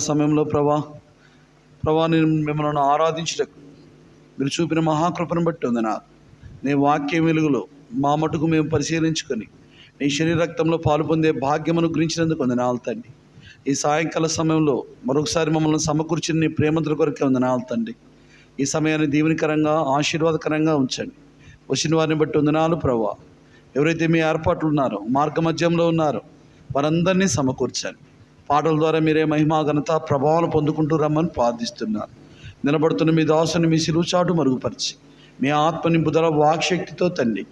సమయంలో ప్రభా నేను మిమ్మల్ని ఆరాధించటకు మీరు చూపిన మహాకృపను బట్టి వందనా. నీ వాక్యం వెలుగులో మా మటుకు మేము పరిశీలించుకొని నీ శరీర రక్తంలో పాలు పొందే భాగ్యమును గురించినందుకు వందనాలు తండ్రి. ఈ సాయంకాల సమయంలో మరొకసారి మమ్మల్ని సమకూర్చిన నీ ప్రేమతుల కొరకే వందనాలు తండ్రి. ఈ సమయాన్ని దీవెనకరంగా ఆశీర్వాదకరంగా ఉంచండి. వచ్చిన వారిని బట్టి వందనాలు ప్రభా. ఎవరైతే మీ ఏర్పాట్లు ఉన్నారో మార్గ మధ్యంలో ఉన్నారో వారందరినీ సమకూర్చండి. పాటల ద్వారా మీరే మహిమా ఘనత ప్రభావం పొందుకుంటూ రమ్మని ప్రార్థిస్తున్నారు. నిలబడుతున్న మీ దాసుని మీ సిలువ చాటు మరుగుపరిచి మీ ఆత్మ నింపుదల వాక్శక్తితో తండ్రి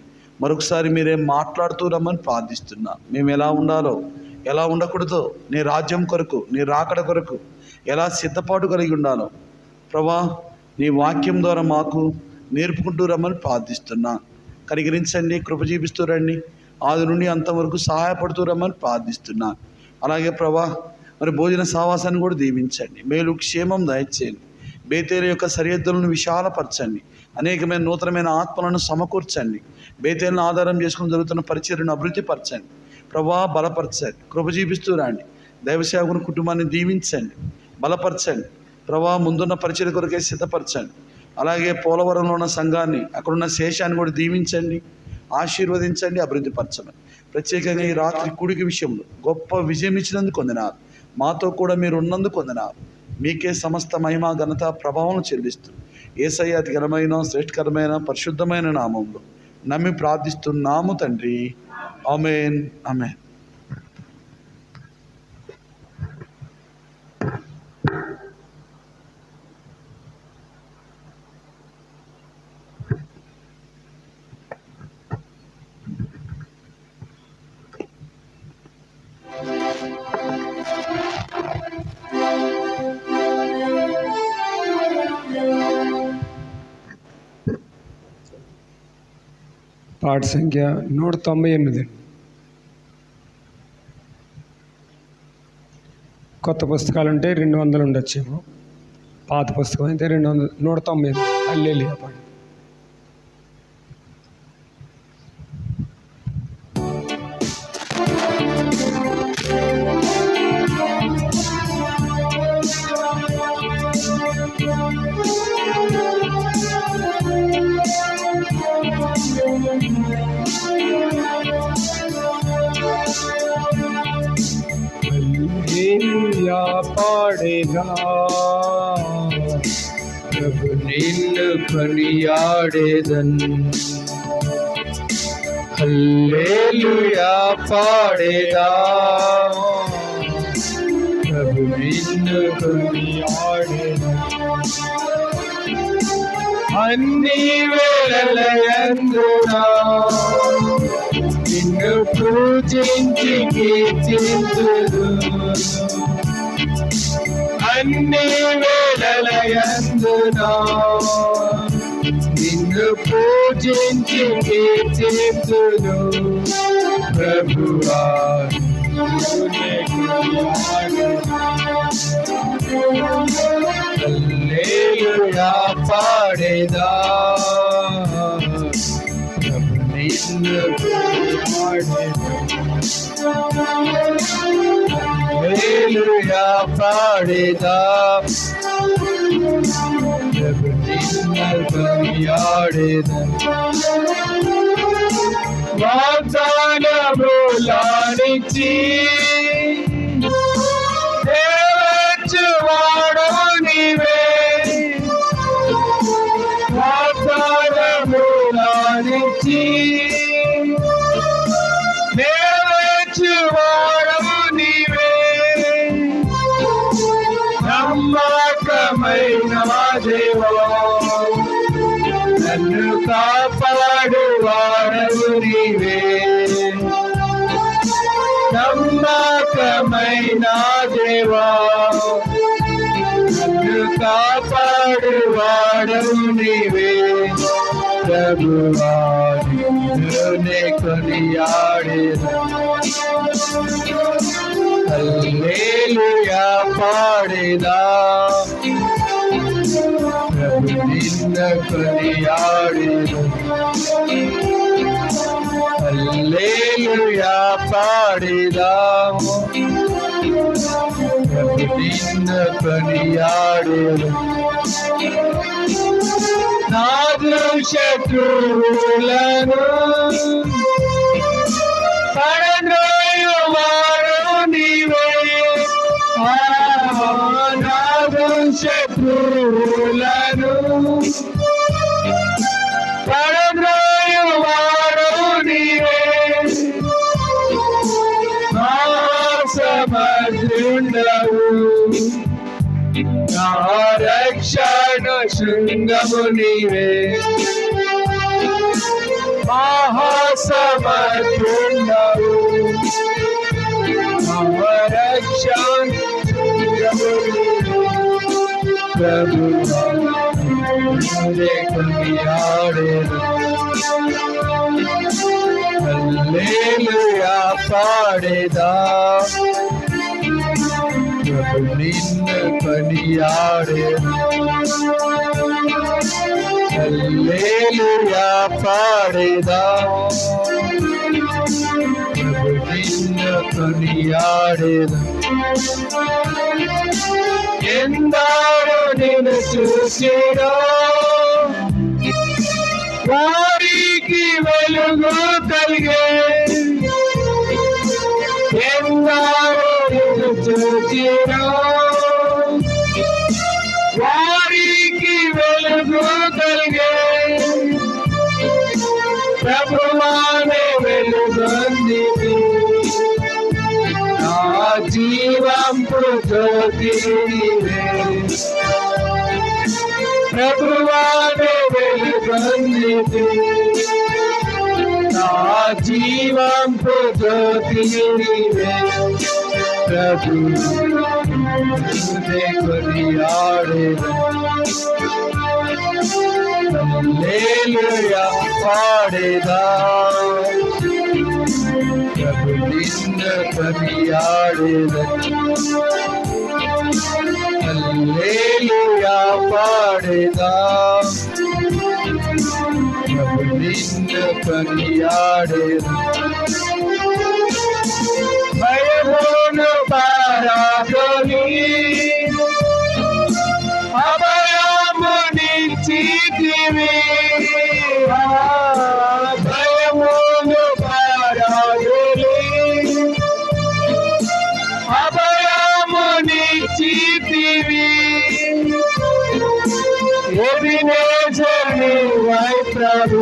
మరొకసారి మీరే మాట్లాడుతూ రమ్మని ప్రార్థిస్తున్నారు. మేము ఎలా ఉండాలో ఎలా ఉండకూడదో నీ రాజ్యం కొరకు నీ రాకడ కొరకు ఎలా సిద్ధపాటు కలిగి ఉండాలో ప్రభా నీ వాక్యం ద్వారా మాకు నేర్పుకుంటూ రమ్మని ప్రార్థిస్తున్నా. కనికరించండి, కృప చూపిస్తూ రండి. ఆది నుండి అంతవరకు సహాయపడుతూ రమ్మని ప్రార్థిస్తున్నా. అలాగే ప్రభా మరి భోజన సావాసాన్ని కూడా దీవించండి. మేలు క్షేమం దయచేయండి. బేతేలు యొక్క సరిహద్దులను విశాలపరచండి. అనేకమైన నూతనమైన ఆత్మలను సమకూర్చండి. బేతేలను ఆధారం చేసుకుని జరుగుతున్న పరిచర్యను అభివృద్ధిపరచండి. ప్రభా బలపరచండి, కృప చూపిస్తూ రండి. దైవసేవకుని కుటుంబాన్ని దీవించండి, బలపరచండి. ప్రభా ముందున్న పరిచర్య కొరకే సిద్ధపరచండి. అలాగే పోలవరంలో ఉన్న సంఘాన్ని అక్కడున్న శేషాన్ని కూడా దీవించండి, ఆశీర్వదించండి, అభివృద్ధిపరచమని. ప్రత్యేకంగా ఈ రాత్రి కూడిక విషయంలో గొప్ప విజయం ఇచ్చినందుకు వందనాలు. మాతో కూడా మీరు ఉన్నందుకు వందనాలు. మీకే సమస్త మహిమ ఘనత ప్రభావం చెల్లిస్తూ యేసయ్య అతి ఘనమైన శ్రేష్ఠకరమైన పరిశుద్ధమైన నామంలో నమ్మి ప్రార్థిస్తున్నాము తండ్రి. ఆమేన్, ఆమేన్. పాట సంఖ్య 198. కొత్త పుస్తకాలు అంటే 200 ఉండొచ్చేమో, పాత పుస్తకం అయితే 200. 198 హల్లెలూయా పాట. పాడేదా ప్రభు నిన్ను కొనియాడేదన్. హల్లెలూయా పాడేదా ప్రభు నిన్ను కొనియాడేదన్. అన్ని వేళలయందునా నిన్ను పూజించి కీర్తింతును. అన్ని వేళలయందునా నిన్ను పూజించి కీర్తింతును. ప్రభువా హల్లెలూయా పాడేదా ప్రభు నిన్ను హల్లెలూయా పాడేదా ప్రభు నిన్ను కొనియాడేదా. వాగ్దానములానిచ్చి నెరవేర్చువాడు నీవే. వాగ్దానములానిచ్చి నెరవేర్చువాడు నీవే. నమ్మకమైన దేవా నన్ను కాపాడువాడవు నీవే. నమ్మకమైన దేవా నన్ను కాపాడువాడవు నీవే. ప్రభువా నిన్ను కొనియాడేదా. హల్లెలూయా పాడేదా ప్రభు నిన్ను కొనియాడేదా. హల్లెలూయా పాడేదా ప్రభు నిన్ను కొనియాడేదను. నాదు శత్రువులను పడద్రోయువాడు నీవే. నాదు శత్రువులను పడద్రోయువాడు నీవే. సమద్రుండవు నా రక్షణ శృంగము నీవే. మహాసమద్రుండవు నా రక్షణ శృంగము నీవే. ప్రభువా కొనియాడేదను. హల్లెలూయా పాడేదా. ప్రభు నిన్ను కొనియాడేదను. హల్లెలూయా పాడేదా. ప్రభు నిన్ను కొనియాడేదను. ఎందరో నిన్ను చూసిరో వారికి వెలుగు కలిగే. ఎందరో నిన్ను చూసిరో వారికి వెలుగు కలిగే. ప్రభువానే వెలుగొందితి నా జీవంపు జ్యోతి నీవే. ప్రభువానే వెలుగొందితి నా జీవంపు జ్యోతి నీవే. ప్రభు కొనియాడేదను. హల్లెలూయా పాడేదా. ప్రభు నిన్ను కొనియాడేదను. హల్లెలూయా పాడేదా. ప్రభు నిన్ను కొనియాడేదను. భయమును పారదోలి అభయమునిచ్చితివి. భయమును పారదోలి అభయమునిచ్చితివి. ఎబినేజర్ నీవై ప్రభు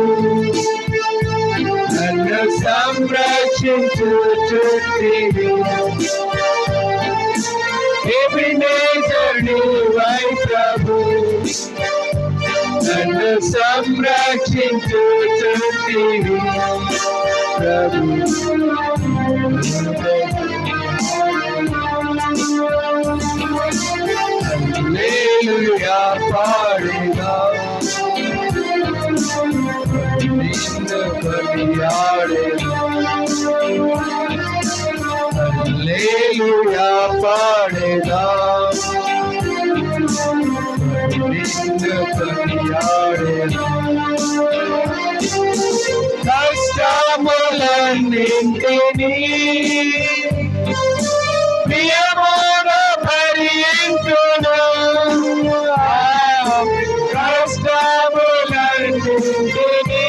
నన్ను సంరక్షించుచుంటివి. ఎబినేజర్ నీవై ప్రభు నన్ను సంరక్షించుచుంటివి. ప్రభు హల్లెలూయా పాడేదా. నిన్ను కొనియాడేదను. హల్లెలూయా పాడేదా. నిన్ను కొనియాడేదను. కష్టములన్నింటినీ ప్రియముగా భరించును. కష్టములన్నింటినీ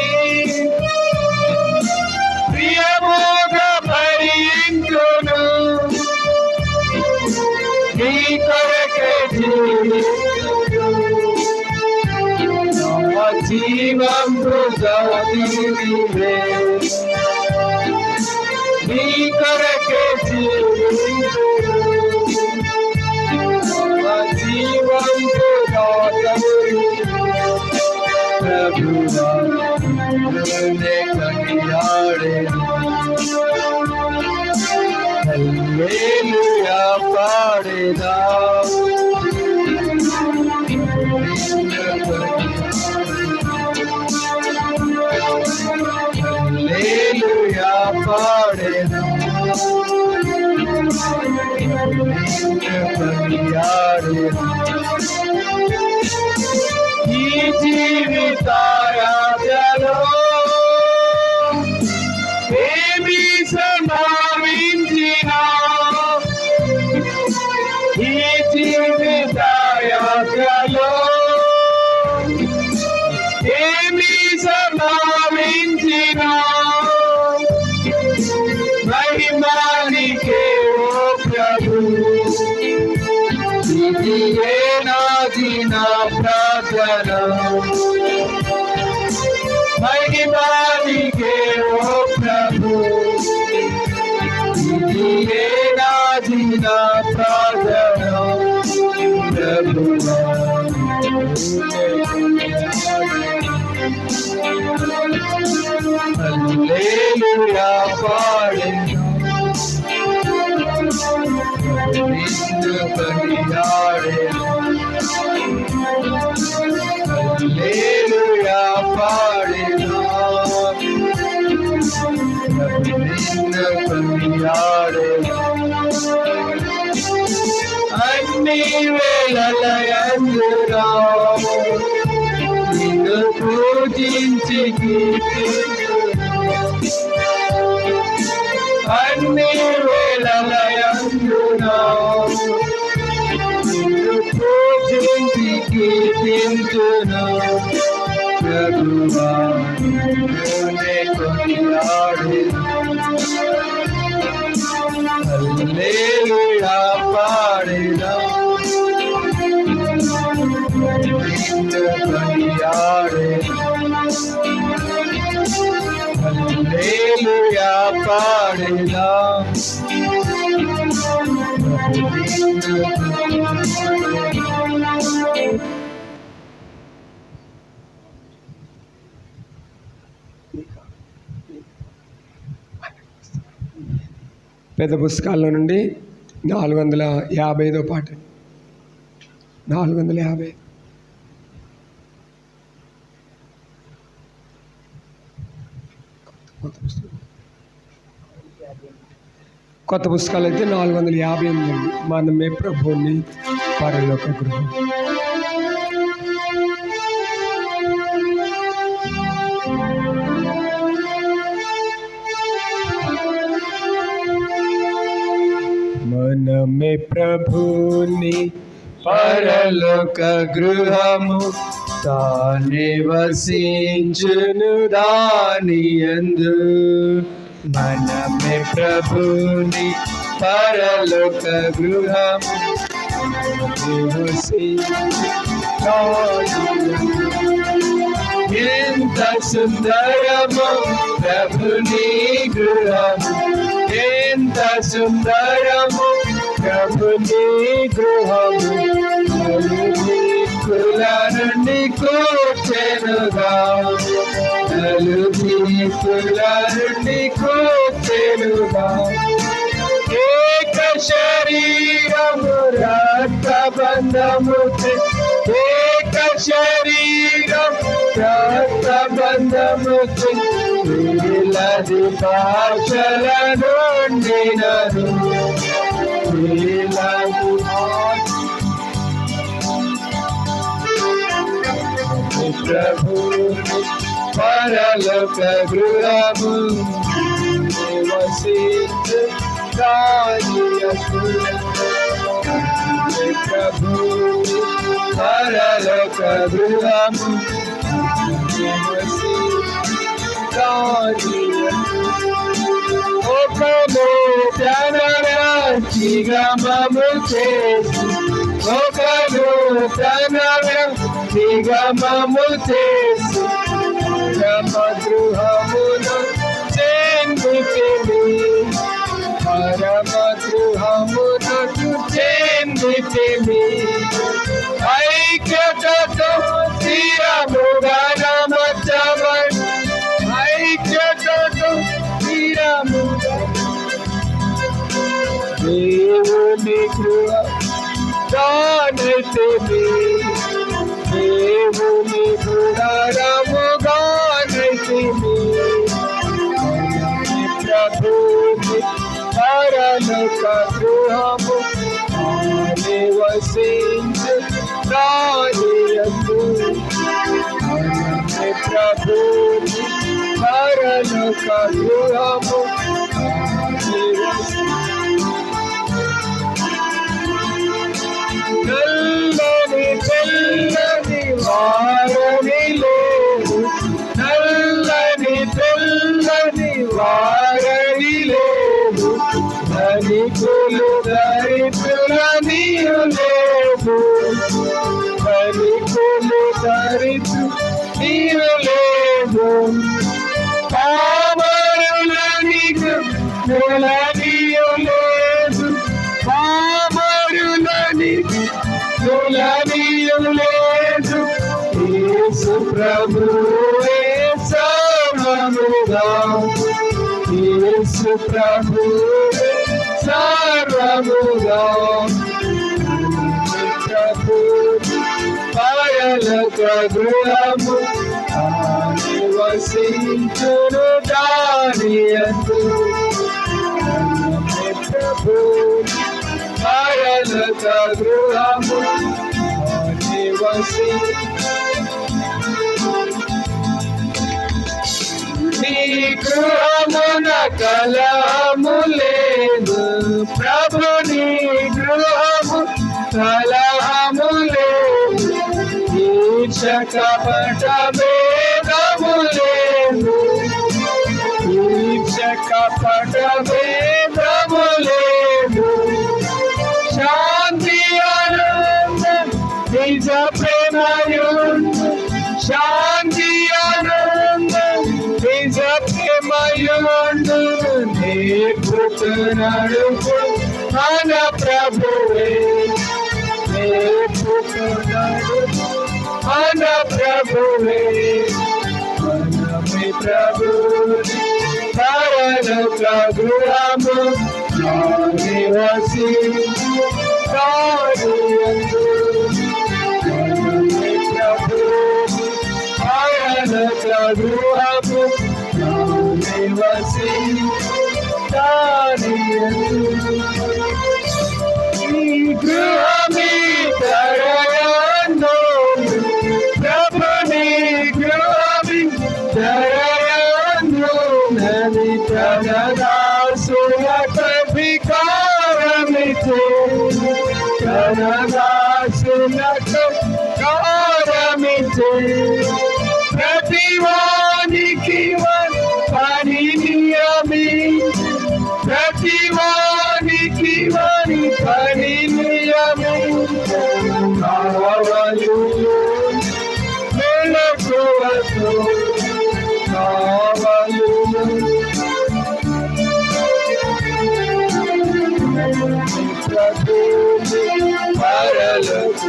ప్రియముగా భరించును. నీ కొరకే జీవించును. నా జీవంపు జ్యోతి నీవే. నీ కొరకే జీవించును. నా జీవంపు జ్యోతి నీవే. ప్రభువా కొనియాడేదను. హల్లెలూయా పాడేదా. హల్లెలూయా పాడేదా. కొనియాడేదను. ఈ జీవితాయాత్రలో ఏమి సంభవించినా ఈ ఇదియే నాది నా ప్రార్థన మహిమా నీకే ఓ ప్రభు ఇదియే నాది నా ప్రార్థన ప్రభువా హల్లెలూయా పాడెను నిన్ను కొనియాడెను హల్లెలూయా పాడెను నిన్ను కొనియాడెను అన్ని వేళలయందునా నిన్ను పూజించి అన్ని వేళలయందునా నిన్ను పూజించి కీర్తించును ప్రభువా నిన్నే కొనియాడెను హల్లెలూయా పాడెను నిన్ను కొనియాడెను హల్లెలూయా పాడెను పెద్ద పుస్తకాల్లో నుండి 455వ పాట 450 కొత్త పుస్తకాలు అయితే 458 మనమే ప్రభువుని పరలోక గృహం. మనమే ప్రభుని పరలోక గృహము తానే వసించును దానియందు మనమే ప్రభుని పరలోక గృహము ఎంత సుందరము ప్రభుని గృహము ఎంత సుందరము ప్రభుని గృహము కుల నుండి కూర్చెనుగా కుల నుండి కూర్చెనుగా ఏక శరీరము రక్త బంధము ఏక శరీరం రక్త బంధము వేలాది భాషల నుండినను వేలాది ప్రభుని పరలోక గృహము వసించు ప్రభుని పరలోక గృహము ఒక నిగమము చేసి ఒక నిగమము చేసి పరమగృహమును చెందితిని పరమగృహమును చెందితిని ఐక్యతతో స్థిరముగా నమచబడి ఐక్యతతో స్థిరముగా దేవుని గృహ గానైతిని దేవుని గుడారముగా నైతిని ప్రభుని పరలోక గృహము తానే వసించు దానియందు ప్రభుని పరలోక గృహము తానే నల్లని తెల్లని వారని లేదు నల్లని తెల్లని వారని లేదు ధనికులు దరిద్రుల నీవు లేవు నీవు లేదు పామరులనికు కులనీయు లేదు పామరులనికు కులనీయు లేదు యేసు ప్రభువే సర్వముగా యేసు ప్రభువే సర్వముగా ప్రభు పరలోక గృహము నివసించును దానియందు ప్రభు పరలోక గృహము నీ గృహమున కలహము లేదు ప్రభు నీ గృహము కలహము లేదు ఈర్ష కపట భేదము లేదు ఈర్ష కపట భేదము లేదు శాంతి ఆనందం నిజ ప్రేమయుండు శాంతి ఆనందం నిజ ప్రేమయుండు నీ కృప నడుపు మన ప్రభువే నీ కృప నడుపు మన ప్రభువే మనమే ప్రభుని పరలోక గృహము నివసించు దానియందు మనమే ప్రభుని పరలోక గృహము నివసించు దానియందు ఈ గృహమే దయయందు ప్రభుని గృహమే దయయందు నది తనదాసులకు వికారమిచ్చు తనదాసులకు కారమిచ్చు ప్రతివానికి పని నియమించు ప్రతివానికి పని నియమించు కావలు మెలకువతో కావలు పరలోక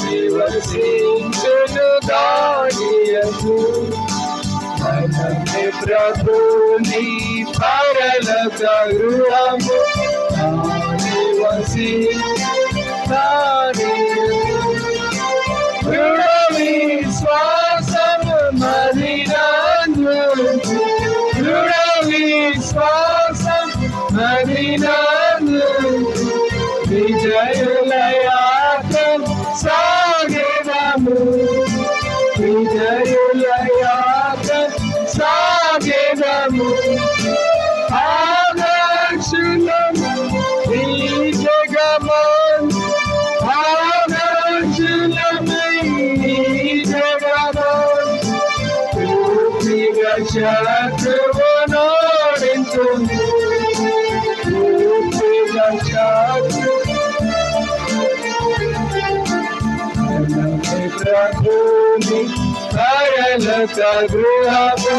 నివసించును దానియందు మనమే ప్రభుని పరలోక గృహము నివసించు దానియందు దృఢ విశ్వాసము మదినందు దృఢ విశ్వాసం మదినందు విజయులయాత్రం సాగెదము విజయులయాత్రం సాగెదము ఆదర్శులము ఈ జగమన్ ఆదర్శులము ఈ జగమన్ పూర్తిగా శత్రువు నోడించును పూర్తిగా శత్రువు ప్రభుని పరలోక గృహము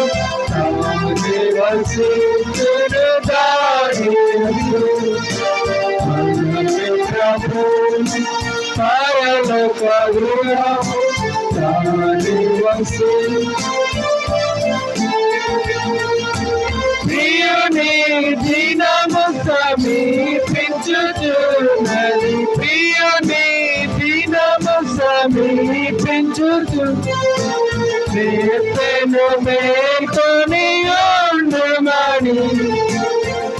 నివసించును దానియందు మనమే ప్రభుని పరలోక గృహము నివసించు ప్రియుని దినము సమీపించుచున్నది ప్రియుని దినము సమీపించుచు చేపెను మేల్కొని ఉండుమని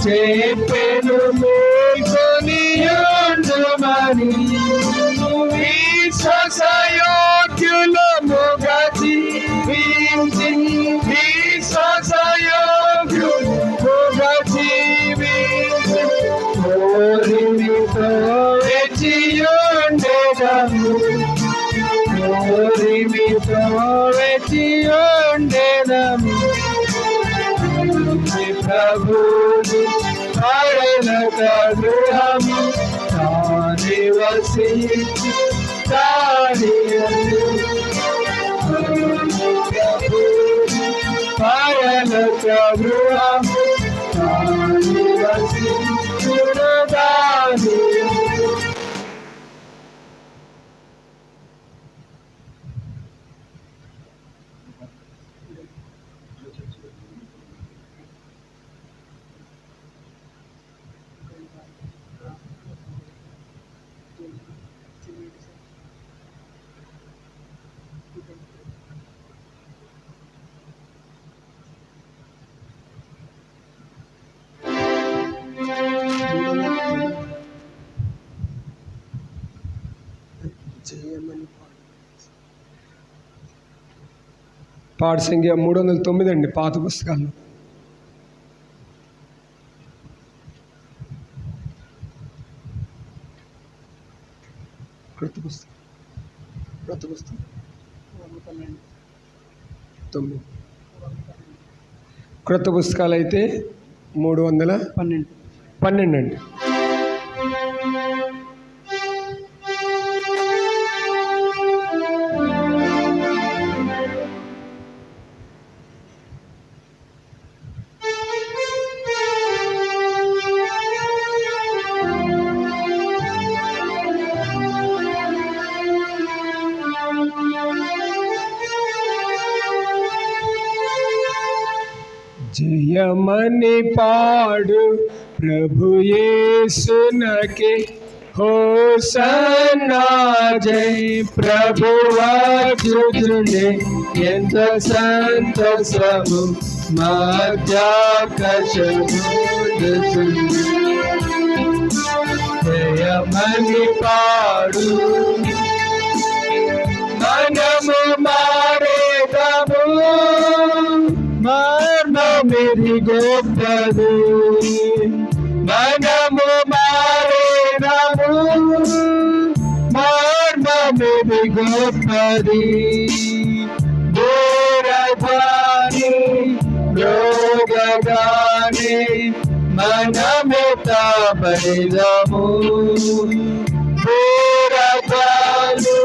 చేపెను మేల్కొని ఉండుమని విశ్వాసయోగ్యులముగా జీవించి విశ్వాసయోగ్యులముగా జీవించి కోరిమితో వెచ్చియుండెదము కోరిమితో వెచ్చియుండెదము ప్రభుని పరలోక గృహము నివసించు దానియందు గృహము నివసించుదాని. పాట సంఖ్య 309 అండి పాత పుస్తకాల్లో. క్రొత్త పుస్తకం 9. క్రొత్త పుస్తకాలు అయితే 312 అండి. జయమని పాడు ప్రభు యేసునకే హోసన్నా జై ప్రభువాచుచునే ఎంత సంతోషము మధ్యాకాశము జయమని పాడు మనము మారేదము మర్మమిది గొప్పది మనము మారేదము మర్మమిది గొప్పది దూరగాని రోగగాని మనమే తాపరిదము దూరగాని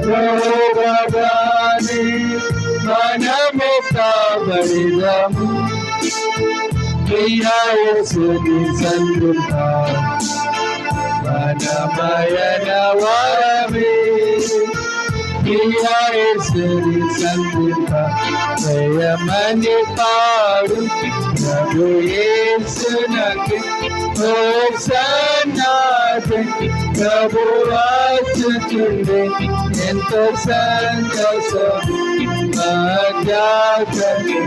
రోగగాని మనమే తాపరిదము ప్రియాయసుని సందుత మనమయన వరమే ప్రియాయసుని సందుత జయమని పాడు ప్రభు యేసునకే హోసన్నా జై ప్రభువాచుచుండే ఎంతో సంతోషము మధ్యాకాశము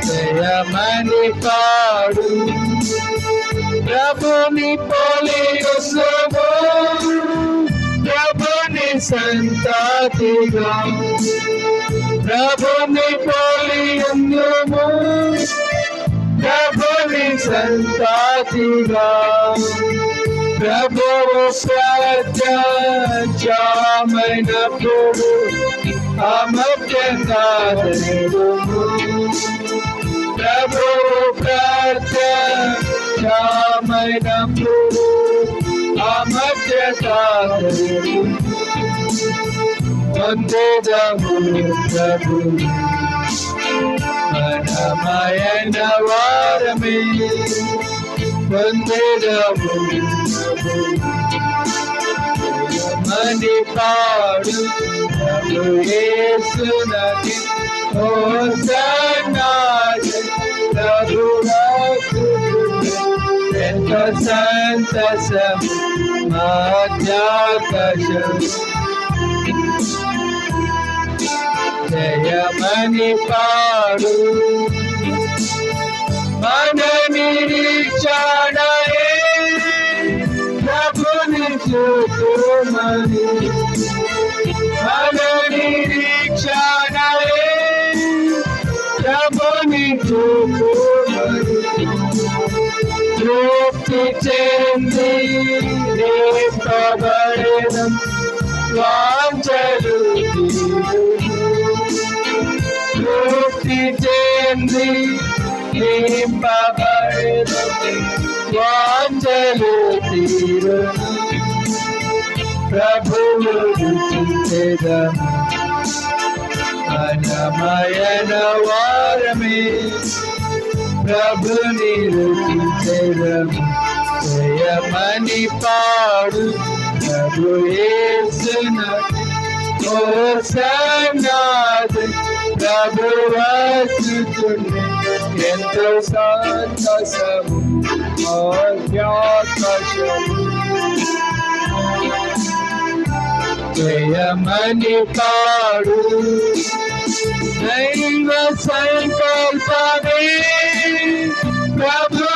జయమని పాడు ప్రభుని పోలియుసుము ప్రభుని సంతతిగా ప్రభుని పోలియుము ప్రభుని సంతతిగా ప్రభువు ప్రత్యక్షమైనప్పుడు అమర్త్యకాదరుము ప్రభువు ప్రత్యక్షమైనప్పుడు అమర్త్యకాదరుము వందేదము ప్రభు మనమయన వారమే వందేదము మని పాడు ప్రభు యేసునకే హోసన్నా జై ప్రభువాచుచుండే ఎంతో సంతోషము మధ్యాకాశము జయమని పాడు మన నిరీక్షణయే ప్రభుని చూచుమని మన నిరీక్షణయే ప్రభుని చూచుమని తృప్తి చెంది నింపబడెదం వాంఛలు తృప్తి చెంది నింపబడెదం వాంఛలు తీరును ప్రభువు స్తుతించెదము ఘనమైన వారమే ప్రభుని రుచించెదము జయమని పాడు ప్రభు యేసును హోసన్నాదు ప్రభు వచ్చుచుండే ఎంతో సంతోషము ఆకాశము జయమని పాడు దైవ సంకల్పమే ప్రభు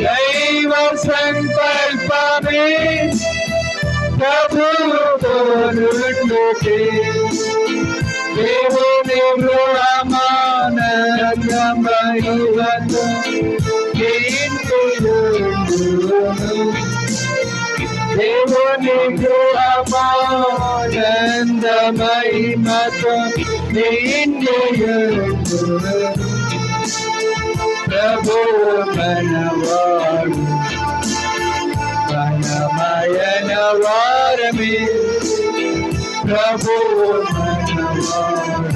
దైవ సంకల్పమే ప్రభు దేవుని గృహమానందమయువతో దేవుని గృహమానందమహిమతో ప్రభు మనవాడు ఘనమైన వారమే ప్రభు మనవాడు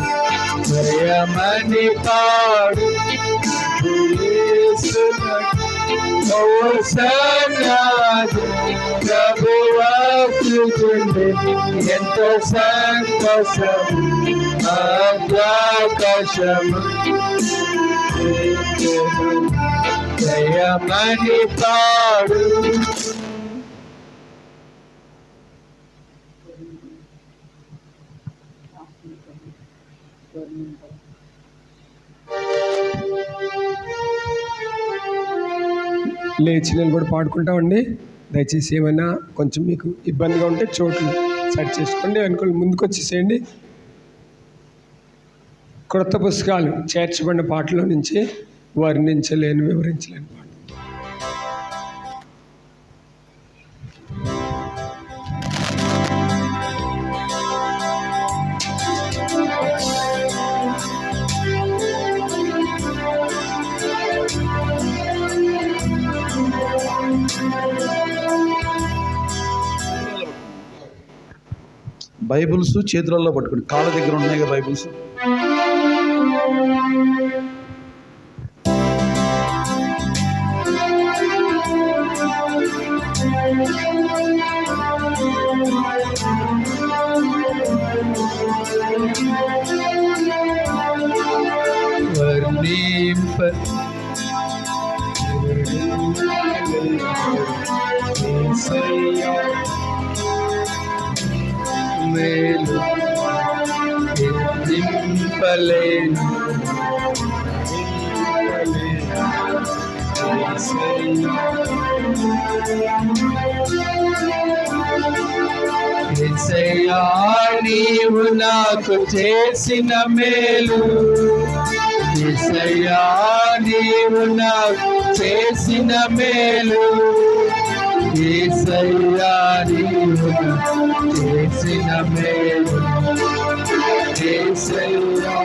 జయమని పాడు హోసన్నాదు ప్రభు వచ్చుచుండే ఎంతో సంతోషము ఆకాశము జయమని పాడు లేచి నిలబడి పాడుకుంటామండి. దయచేసి ఏమైనా కొంచెం మీకు ఇబ్బందిగా ఉంటే చోట్లు సెట్ చేసుకోండి, వెనుకలు ముందుకు వచ్చేసేయండి. క్రొత్త పుస్తకాలు చేర్చబడిన పాటలో నుంచి వర్ణించలేను వివరించలేని పాట. బైబుల్స్ చేతులలో పట్టుకుని కాళ్ళ దగ్గర ఉన్నాయి కదా బైబుల్స్. మేలు నింపలేను యేసయ్యా నీవు నాకు చేసిన మేలు యేసయ్యా నీవు నాకు చేసిన మేలు యేసయ్యా నీవు చేసిన మేలు యేసయ్యా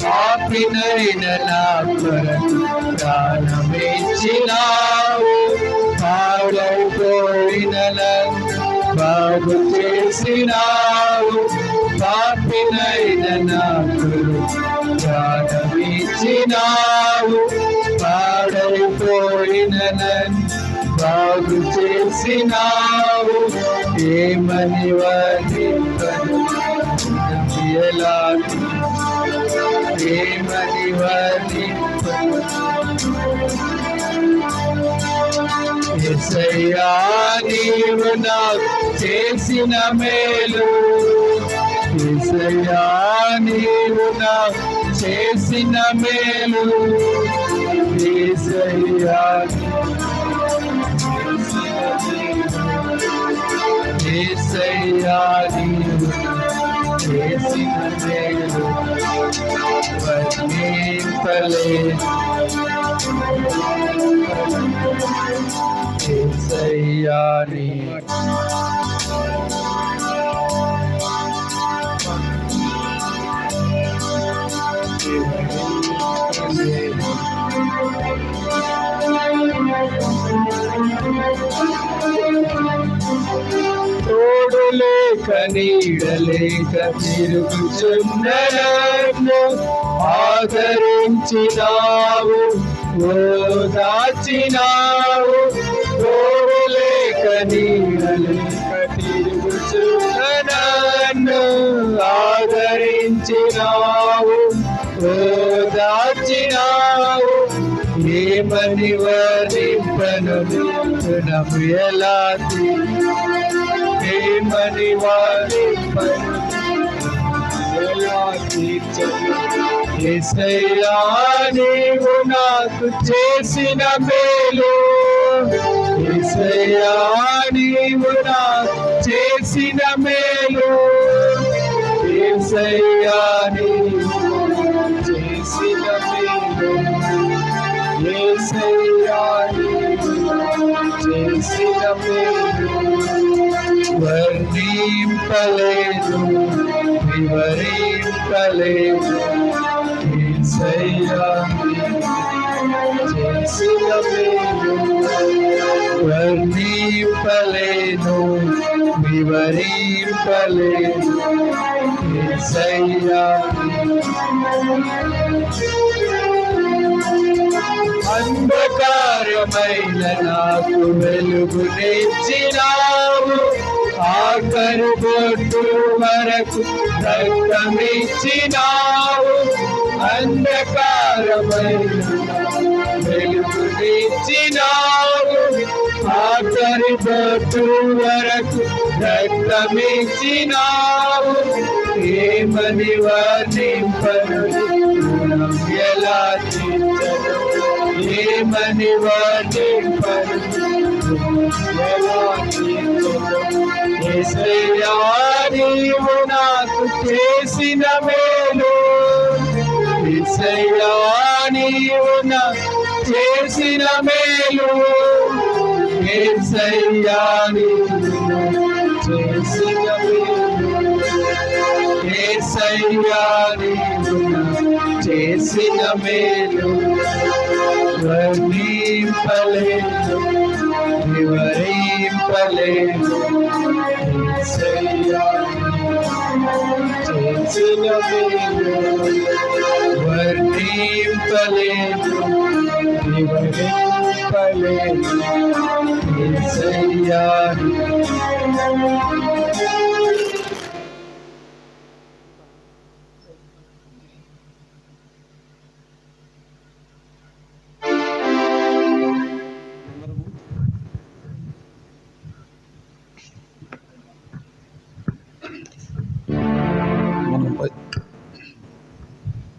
పాపినైన నా కొరకు ప్రాణమిచ్చినావు పాడైపోయిన బాగు చేసినావు పాపినైన నా కొరకు ప్రాణమిచ్చినావు పాడైపోయిన బాగు చేసినావు ఏమని వర్ణింపను ఏమని వర్ణింపను యేసయ్యా నీవు నాకు చేసిన మేలు యేసయ్యా నీవు నాకు చేసిన మేలు యేసయ్యా యేసయ్యా నీవు చేసిన మేలు వర్ణింపలేను. యేసయ్యా నీ తోడు లేక నీడలేక తిరుగుచున్న నన్ను ఆదరించినావు, ఓదార్చినావు. తోడు లేక నీడలేక తిరుగుచున్న నన్ను ఆదరించినావు, ఓదార్చినావు. ఏమని వర్ణింపను గుణము ఎలా ఏమని వర్ణింపను ఎలా తీర్చను. యేసయ్యా నీవు నాకు చేసిన మేలు, యేసయ్యా నీవు నాకు చేసిన మేలు, యేసయ్యా నీవు చేసిన మేలు, యేసయ్యా నీవు చేసిన మేలు వర్ణింపలేను, వివరింపలేను. యేసయ్యా చేసిన మేలు వర్ణింపలేను, వివరింపలేను. యేసయ్యా అంధకారమైన నాకు వెలుగునిచ్చినావు, ఆఖరి బొట్టు వరకు రక్తమిచ్చినావు. అంధకారమైన వెలుగునిచ్చినావు, ఆఖరి బొట్టు వరకు రక్తమిచ్చినావు. ఏమని వర్ణింపను ఎలా తీర్చను, ఏమని వర్ణింపను ఎలా తీర్చను. యేసయ్యా నీవు నాకు చేసిన మేలు, యేసయ్యా నీవు నాకు చేసిన మేలు, యేసయ్యా నీవు చేసిన మేలు, యేసయ్యా నీవు చేసిన మేలు వర్ణింపలేను, వివరింపలేను. యేసయ్యా చేసిన మేలు వర్ణింపలేను, వివరింపలేను. యేసయ్యా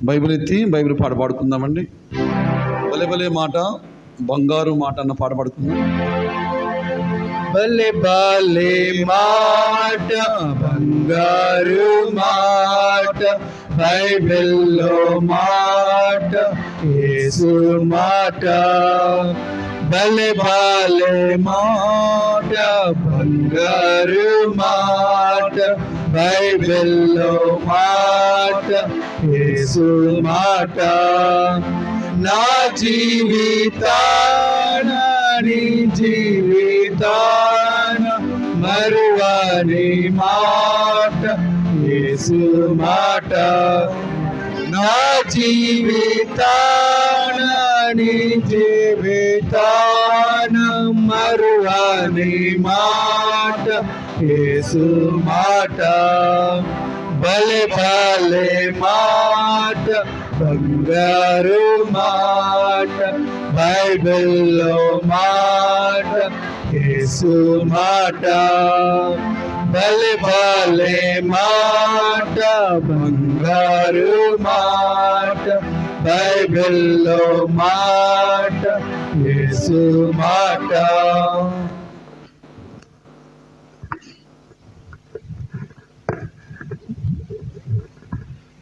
బైబిల్ ఎత్తి బైబిల్ పాట పాడుకుందామండి. భలే భలే మాట బంగారు మాట అన్న పాట పాడుకుందాం. భలే భలే మాట బంగారు మాట, బైబిల్లో మాట యేసు మాట. భలే భలే మాట బంగారు మాట, బైబిల్లో మాట యేసు మాట. నా జీవితాన నీ జీవితాన మరువని మాట యేసు మాట. నా జీవితాన నీ జీవితాన మరువని మాట యేసు మాట. భలే భలే మాట బంగారు మాట, బైబిల్లో మాట యేసు మాట. భలే భలే మాట బంగారు మాట, బైబిల్లో మాట యేసు మాట.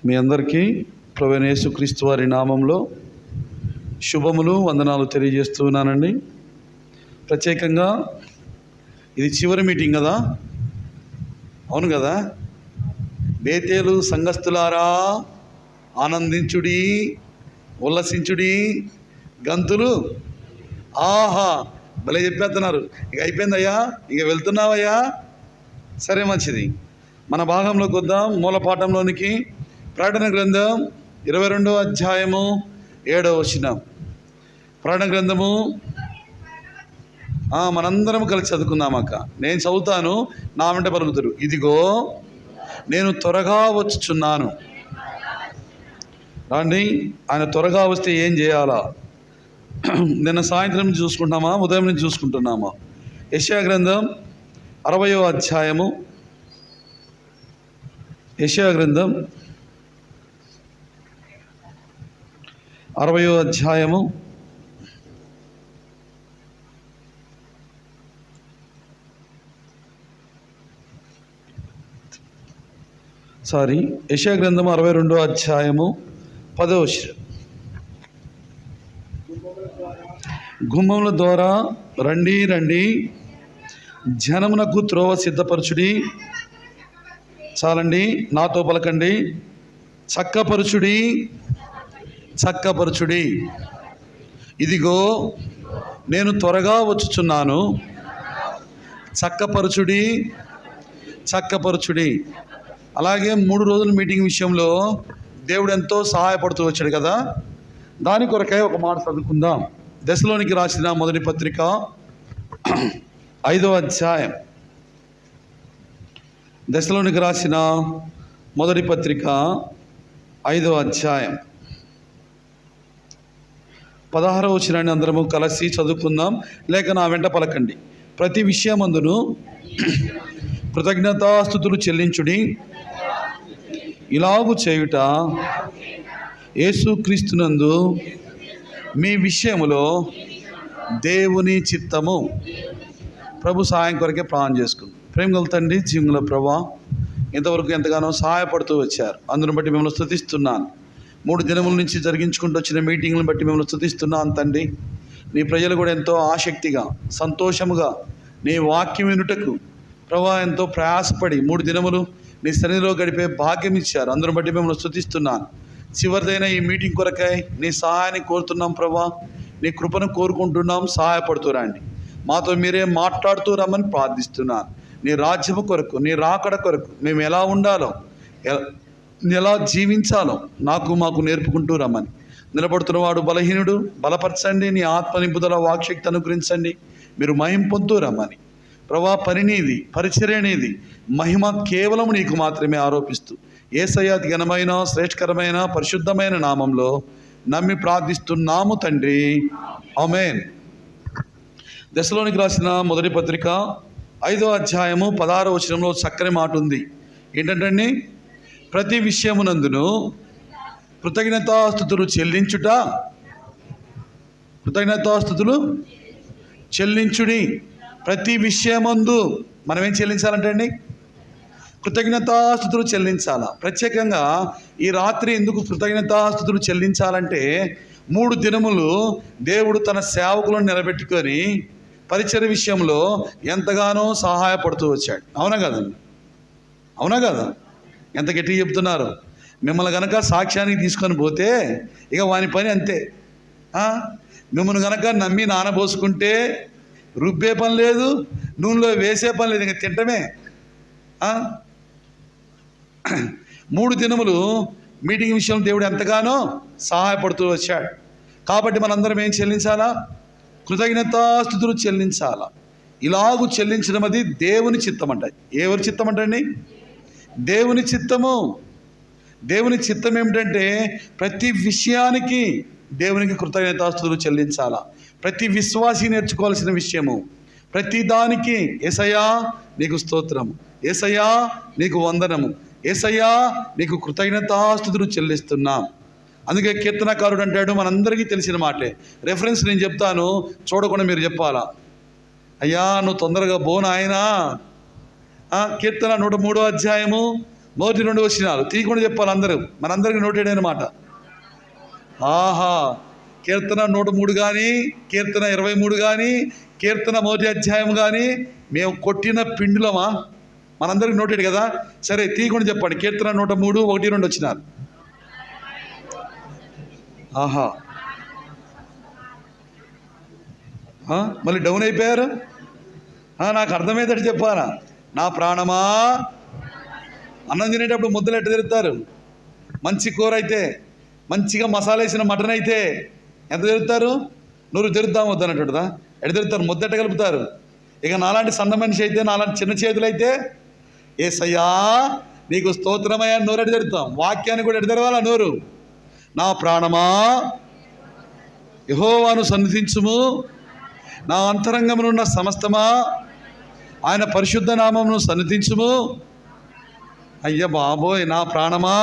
మీ అందరికీ ప్రభువైన యేసుక్రీస్తు వారి నామంలో శుభములు, వందనాలు తెలియజేస్తున్నానండి. ప్రత్యేకంగా ఇది చివరి మీటింగ్ కదా, అవును కదా. బేతేలు సంఘస్థులారా ఆనందించుడి, ఉల్లసించుడి, గంతులు. ఆహా, భలే చెప్పేస్తున్నారు. ఇక అయిపోయిందయ్యా, ఇక వెళ్తున్నావయ్యా. సరే, మంచిది. మన భాగంలోకి వద్దాం, మూలపాఠంలోనికి. ప్రకటన గ్రంథం 22వ అధ్యాయము 7వ వచనం. ప్రకటన గ్రంథము మనందరం కలిసి చదువుకుందామక్క. నేను చదువుతాను, నా వెంట పలుకుతారు. ఇదిగో నేను త్వరగా వచ్చుచున్నాను. రండి. ఆయన త్వరగా వస్తే ఏం చేయాలా? నిన్న సాయంత్రం నుంచి చూసుకుంటున్నామా, ఉదయం నుంచి చూసుకుంటున్నామా? యెషయా గ్రంథం 60వ అధ్యాయము. యెషయా గ్రంథం 60వ అధ్యాయము 62వ అధ్యాయము 10వ వచనం. గుమ్మముల ద్వారా రండి రండి, జనమునకు త్రోవ సిద్ధపరచుడి. చాలండి, నాతో పలకండి. చక్కపరచుడి, చక్కపరచుడి. ఇదిగో నేను త్వరగా వచ్చుచున్నాను. చక్కపరచుడి, చక్కపరచుడి. అలాగే 3 రోజుల మీటింగ్ విషయంలో దేవుడు ఎంతో సహాయపడుతూ వచ్చాడు కదా. దాని కొరకై ఒక మాట చదువుకుందాం. దశలోనికి రాసిన మొదటి పత్రిక 5వ అధ్యాయం. దశలోనికి రాసిన మొదటి పత్రిక 5వ అధ్యాయం 16వ వచనాన్ని అందరము కలిసి చదువుకుందాం. లేక నా వెంట పలకండి. ప్రతి విషయమందును కృతజ్ఞతాస్తుతులు చెల్లించుడి. ఇలాగు చేయుట యేసుక్రీస్తునందు మీ విషయములో దేవుని చిత్తము. ప్రభు సహాయం కొరకే ప్రార్థన చేసుకుంది. ప్రేమగల తండ్రి, జీవుల ప్రభా, ఇంతవరకు ఎంతగానో సహాయపడుతూ వచ్చారు. అందును బట్టి మిమ్మల్ని స్తుతిస్తున్నాను. 3 దినముల నుంచి జరిగించుకుంటూ వచ్చిన మీటింగ్లను బట్టి మిమ్మల్ని స్తుతిస్తున్నాను తండ్రి. నీ ప్రజలు కూడా ఎంతో ఆసక్తిగా, సంతోషముగా నీ వాక్యం వినుటకు ప్రభా ఎంతో ప్రయాసపడి 3 దినములు నీ సన్నిధిలో గడిపే భాగ్యం ఇచ్చారు. అందును బట్టి మిమ్మల్ని స్తుతిస్తున్నాను. చివరిదైన ఈ మీటింగ్ కొరకై నీ సహాయాన్ని కోరుతున్నాం ప్రభా. నీ కృపను కోరుకుంటున్నాం. సహాయపడుతూ రండి. మాతో మీరే మాట్లాడుతూ రమ్మని ప్రార్థిస్తున్నాను. నీ రాజ్యము కొరకు, నీ రాకడ కొరకు మేము ఎలా ఉండాలో, ఎలా జీవించాలో మాకు నేర్పుకుంటూ రమ్మని. నిలబడుతున్నవాడు బలహీనుడు, బలపరచండి. నీ ఆత్మ నింపుదల, వాక్శక్తి అనుగ్రహించండి. మీరు మహిమ పొందుతూ రమ్మని. ప్రభా, పని నీది, పరిచర్య నీది, మహిమ కేవలం నీకు మాత్రమే ఆరోపిస్తూ యేసయ్య ఘనమైన, శ్రేష్ఠకరమైన, పరిశుద్ధమైన నామంలో నమ్మి ప్రార్థిస్తున్నాము తండ్రి. ఆమేన్. దశలోనికి రాసిన మొదటి పత్రిక 5వ అధ్యాయము 16వ వచనంలో చక్కని మాట ఉంది. ఏంటంటే, ప్రతి విషయమునందును కృతజ్ఞతాస్తుతులు చెల్లించుడి. ప్రతి విషయమందు మనం ఏం చెల్లించాలంటే అండి, కృతజ్ఞతాస్తుతులు చెల్లించాలా. ప్రత్యేకంగా ఈ రాత్రి ఎందుకు కృతజ్ఞతాస్తుతులు చెల్లించాలంటే, 3 దినములు దేవుడు తన సేవకులను నిలబెట్టుకొని పరిచర్య విషయంలో ఎంతగానో సహాయపడుతూ వచ్చాడు. అవునా కదండి? అవునా కదా? ఎంత గట్టిగా చెప్తున్నారు. మిమ్మల్ని కనుక సాక్ష్యానికి తీసుకొని పోతే ఇక వాని పని అంతే. మిమ్మల్ని కనుక నమ్మి నానబోసుకుంటే రుబ్బే పని లేదు, నూనెలో వేసే పని లేదు, ఇంకా తింటమే. 3 దినములు మీటింగ్ విషయంలో దేవుడు ఎంతగానో సహాయపడుతూ వచ్చాడు. కాబట్టి మనందరం ఏం చెల్లించాలా? కృతజ్ఞతాస్తుతులు చెల్లించాలా. ఇలాగూ చెల్లించడం అది దేవుని చిత్తం అంట. ఎవరి చిత్తం అంటండి? దేవుని చిత్తము. దేవుని చిత్తం ఏమిటంటే, ప్రతి విషయానికి దేవునికి కృతజ్ఞతాస్తుతులు చెల్లించాలా. ప్రతి విశ్వాసి నేర్చుకోవాల్సిన విషయము. ప్రతి దానికి యేసయ్యా నీకు స్తోత్రము, యేసయ్యా నీకు వందనము, యేసయ్యా నీకు కృతజ్ఞతాస్తుతులు చెల్లిస్తున్నాం. అందుకే కీర్తనకారుడు అంటాడు, మనందరికీ తెలిసిన మాటే. రెఫరెన్స్ నేను చెప్తాను, చూడకుండా మీరు చెప్పాలా. అయ్యా నువ్వు తొందరగా బోనాయనా. కీర్తన 103వ అధ్యాయము మొదటి 2 వచనాలు తీయకుండా చెప్పాలి అందరూ, మనందరికీ నోటెడ్ అనమాట. ఆహా, కీర్తన 103 కానీ, కీర్తన 23 కానీ, కీర్తన 1వ అధ్యాయం కానీ మేము కొట్టిన పిండులమా? మనందరికి నోటెడ్ కదా. సరే తీయకుండా చెప్పండి. కీర్తన 103 1, 2 వచనాలు. ఆహా, మళ్ళీ డౌన్ అయిపోయారు. నాకు అర్థమయ్యేటట్టు చెప్పాలా? నా ప్రాణమా, అన్నం తినేటప్పుడు ముద్దలు ఎట్ట తిరుగుతారు? మంచి కూర అయితే, మంచిగా మసాలా వేసిన మటన్ అయితే ఎంత తిరుగుతారు? నూరు తిరుగుతాం వద్దన్నట్టుదా? ఎట తిరుగుతారు? ముద్ద ఎట్ట కలుపుతారు? ఇక నాలాంటి సన్న మనిషి అయితే, నాలాంటి చిన్న చేతులు అయితే, యేసయ్యా నీకు స్తోత్రమయ్యా నోరు ఎట తిరుగుతాం. వాక్యాన్ని కూడా ఎట తెరవాలా నోరు? నా ప్రాణమా యెహోవాను సన్నిధించుము, నా అంతరంగమునున్న సమస్తమా ఆయన పరిశుద్ధ నామమును సన్నిధించుము. అయ్య బాబోయ్, నా ప్రాణమా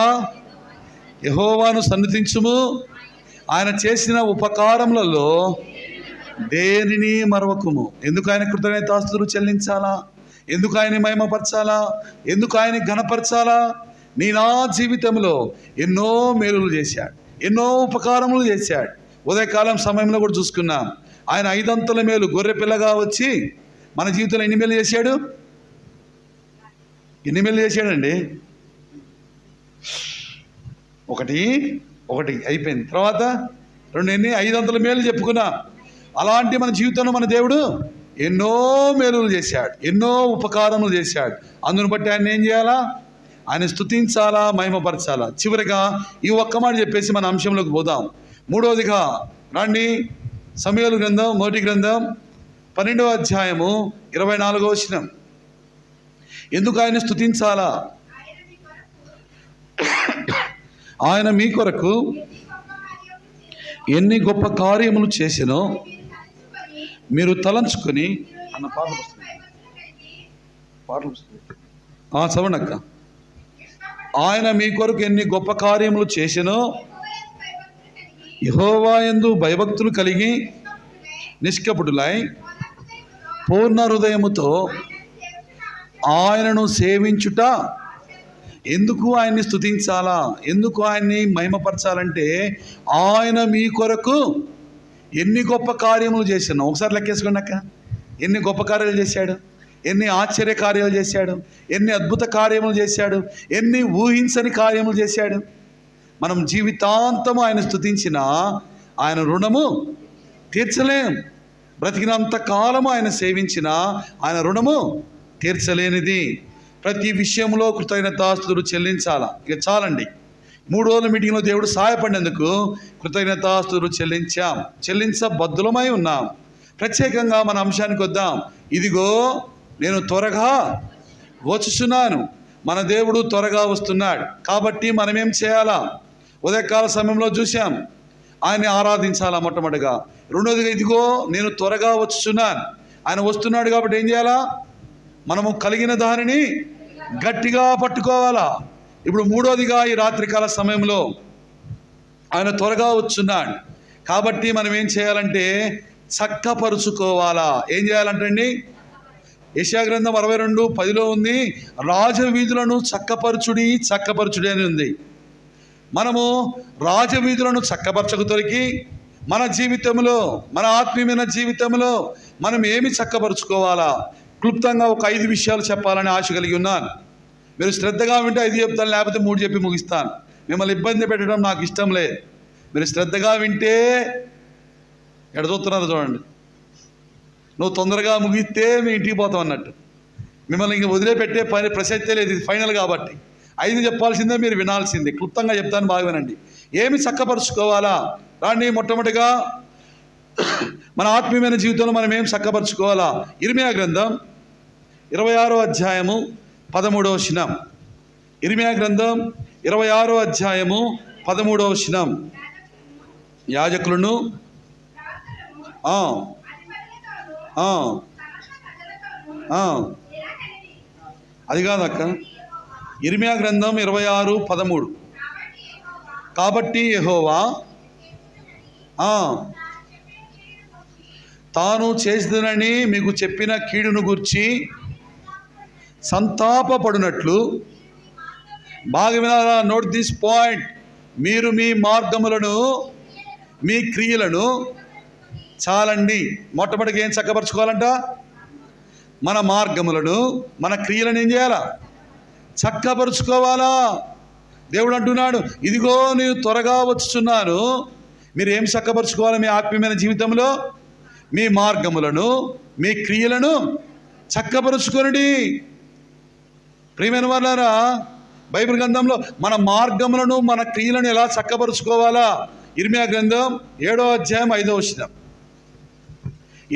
యెహోవాను సన్నిధించుము, ఆయన చేసిన ఉపకారములలో దేనిని మరవకుము. ఎందుకు ఆయన కృతజ్ఞతాస్తుతులు చెల్లించాలా? ఎందుకు ఆయన మహిమపరచాలా? ఎందుకు ఆయన ఘనపరచాలా? నా జీవితంలో ఎన్నో మేలులు చేశాడు, ఎన్నో ఉపకారములు చేశాడు. ఉదయకాలం సమయంలో కూడా చూసుకున్నాం. ఆయన 5 అంతల మేలు గొర్రె పిల్లగా వచ్చి మన జీవితంలో ఎన్ని మేలు చేశాడు? ఎన్ని మేలు చేశాడండి? ఒకటి అయిపోయింది. తర్వాత 2 ఎన్ని? 5 అంతల మేలు చెప్పుకున్నా. అలాంటి మన జీవితంలో మన దేవుడు ఎన్నో మేలులు చేశాడు, ఎన్నో ఉపకారములు చేశాడు. అందును బట్టి ఆయన ఏం చేయాలా? ఆయన స్తుతించాలా, మహిమపరచాలా. చివరిగా ఈ ఒక్క మాట చెప్పేసి మన అంశంలోకి పోదాం. 3వదిగా రండి, సమూయేలు గ్రంథం 1వ గ్రంథం 12వ అధ్యాయము 24వ వచనం. ఎందుకు ఆయన స్తుతించాలా? ఆయన మీ కొరకు ఎన్ని గొప్ప కార్యములు చేసినో మీరు తలంచుకొని అన్న పాటలు చదవండక్క. ఆయన మీ కొరకు ఎన్ని గొప్ప కార్యములు చేసినో యెహోవా యందు భయభక్తులు కలిగి నిష్కపటులై పూర్ణ హృదయముతో ఆయనను సేవించుట. ఎందుకు ఆయన్ని స్తుతించాలా? ఎందుకు ఆయన్ని మహిమపరచాలంటే ఆయన మీ కొరకు ఎన్ని గొప్ప కార్యములు చేశాను. ఒకసారి లెక్కేసుకోండి అక్క. ఎన్ని గొప్ప కార్యాలు చేశాడు, ఎన్ని ఆశ్చర్య కార్యాలు చేశాడు, ఎన్ని అద్భుత కార్యములు చేశాడు, ఎన్ని ఊహించని కార్యములు చేశాడు. మనం జీవితాంతము ఆయన స్తుతించిన ఆయన రుణము తీర్చలేం. బ్రతికినంత కాలము ఆయన సేవించిన ఆయన రుణము తీర్చలేనిది. ప్రతి విషయంలో కృతజ్ఞతాస్తుతులు చెల్లించాలా. ఇక చాలండి. 3 రోజుల మీటింగ్లో దేవుడు సహాయపడినందుకు కృతజ్ఞతాస్తుతులు చెల్లించబద్ధులమై ఉన్నాం. ప్రత్యేకంగా మన అంశానికి వద్దాం. ఇదిగో నేను త్వరగా వచ్చుచున్నాను. మన దేవుడు త్వరగా వస్తున్నాడు. కాబట్టి మనం ఏం చేయాలా? ఉదయకాల సమయంలో చూసాం, ఆయన్ని ఆరాధించాలా మొట్టమొదటిగా. 2వదిగా ఇదిగో నేను త్వరగా వచ్చుచున్నాను. ఆయన వస్తున్నాడు కాబట్టి ఏం చేయాలా? మనము కలిగిన దానిని గట్టిగా పట్టుకోవాలా. ఇప్పుడు 3వదిగా ఈ రాత్రికాల సమయంలో ఆయన త్వరగా వచ్చున్నాడు కాబట్టి మనం ఏం చేయాలంటే చక్కపరుచుకోవాలా. ఏం చేయాలంటండి? యెషయా గ్రంథం 62:10 ఉంది, రాజవీధులను చక్కపరచుడి అని ఉంది. మనము రాజవీధులను చక్కపరచకు తొలగి మన జీవితంలో, మన ఆత్మీయమైన జీవితంలో మనం ఏమి చక్కపరుచుకోవాలా? క్లుప్తంగా ఒక 5 విషయాలు చెప్పాలని ఆశ కలిగి ఉన్నాను. మీరు శ్రద్ధగా వింటే 5 చెప్తాను, లేకపోతే 3 చెప్పి ముగిస్తాను. మిమ్మల్ని ఇబ్బంది పెట్టడం నాకు ఇష్టం లేదు. మీరు శ్రద్ధగా వింటే ఎడ చూస్తున్నారు చూడండి. నువ్వు తొందరగా ముగిస్తే మీ ఇంటికి పోతావు అన్నట్టు. మిమ్మల్ని ఇంక వదిలిపెట్టే పని ప్రసక్తే లేదు. ఇది ఫైనల్ కాబట్టి 5 చెప్పాల్సిందే, మీరు వినాల్సిందే. క్లుప్తంగా చెప్తాను, బాగా వినండి. ఏమి చక్కపరుచుకోవాలా? రాండి. మొట్టమొదటిగా మన ఆత్మీయమైన జీవితంలో మనం ఏం చక్కపరుచుకోవాలా? ఇర్మియా గ్రంథం 26వ అధ్యాయము 13వ వచనం. ఇర్మియా గ్రంథం 26వ అధ్యాయము 13వ వచనం. యాజకులను అది కాదక్క. ఇర్మియా గ్రంథం 26:13. కాబట్టి యెహోవా తాను చేసినని మీకు చెప్పిన కీడును గూర్చి సంతాపపడినట్లు బాగా వినాలా, నోట్ దిస్ పాయింట్. మీరు మీ మార్గములను, మీ క్రియలను చాలండి. మొట్టమొదటిగా ఏం చక్కపరచుకోవాలంట? మన మార్గములను, మన క్రియలను ఏం చేయాలా? చక్కపరుచుకోవాలా. దేవుడు అంటున్నాడు, ఇదిగో నేను త్వరగా వచ్చుచున్నాను. మీరు ఏం చక్కపరుచుకోవాలి మీ ఆత్మీయమైన జీవితంలో? మీ మార్గములను, మీ క్రియలను చక్కపరుచుకొనుడి. ప్రియమైన వారులారా, బైబిల్ గ్రంథంలో మన మార్గములను, మన క్రియలను ఎలా చక్కపరుచుకోవాలా? ఇర్మియా గ్రంథం 7వ అధ్యాయం 5వ వచనం.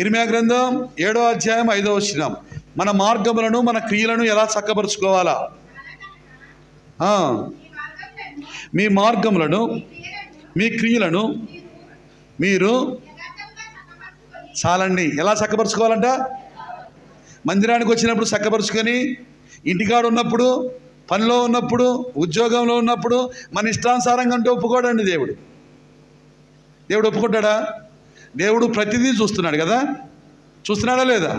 ఇర్మియా గ్రంథం 7వ అధ్యాయం 5వ వచనం. మన మార్గములను, మన క్రియలను ఎలా చక్కపరుచుకోవాలా? మీ మార్గములను, మీ క్రియలను మీరు చాలండి. ఎలా చక్కపరుచుకోవాలంట? మందిరానికి వచ్చినప్పుడు చక్కపరుచుకొని, ఇంటికాడ ఉన్నప్పుడు, పనిలో ఉన్నప్పుడు, ఉద్యోగంలో ఉన్నప్పుడు మన ఇష్టానుసారంగా అంటే ఒప్పుకోడండి దేవుడు. దేవుడు ఒప్పుకుంటాడా? దేవుడు ప్రతిదీ చూస్తున్నాడు కదా. చూస్తున్నాడా లేదా?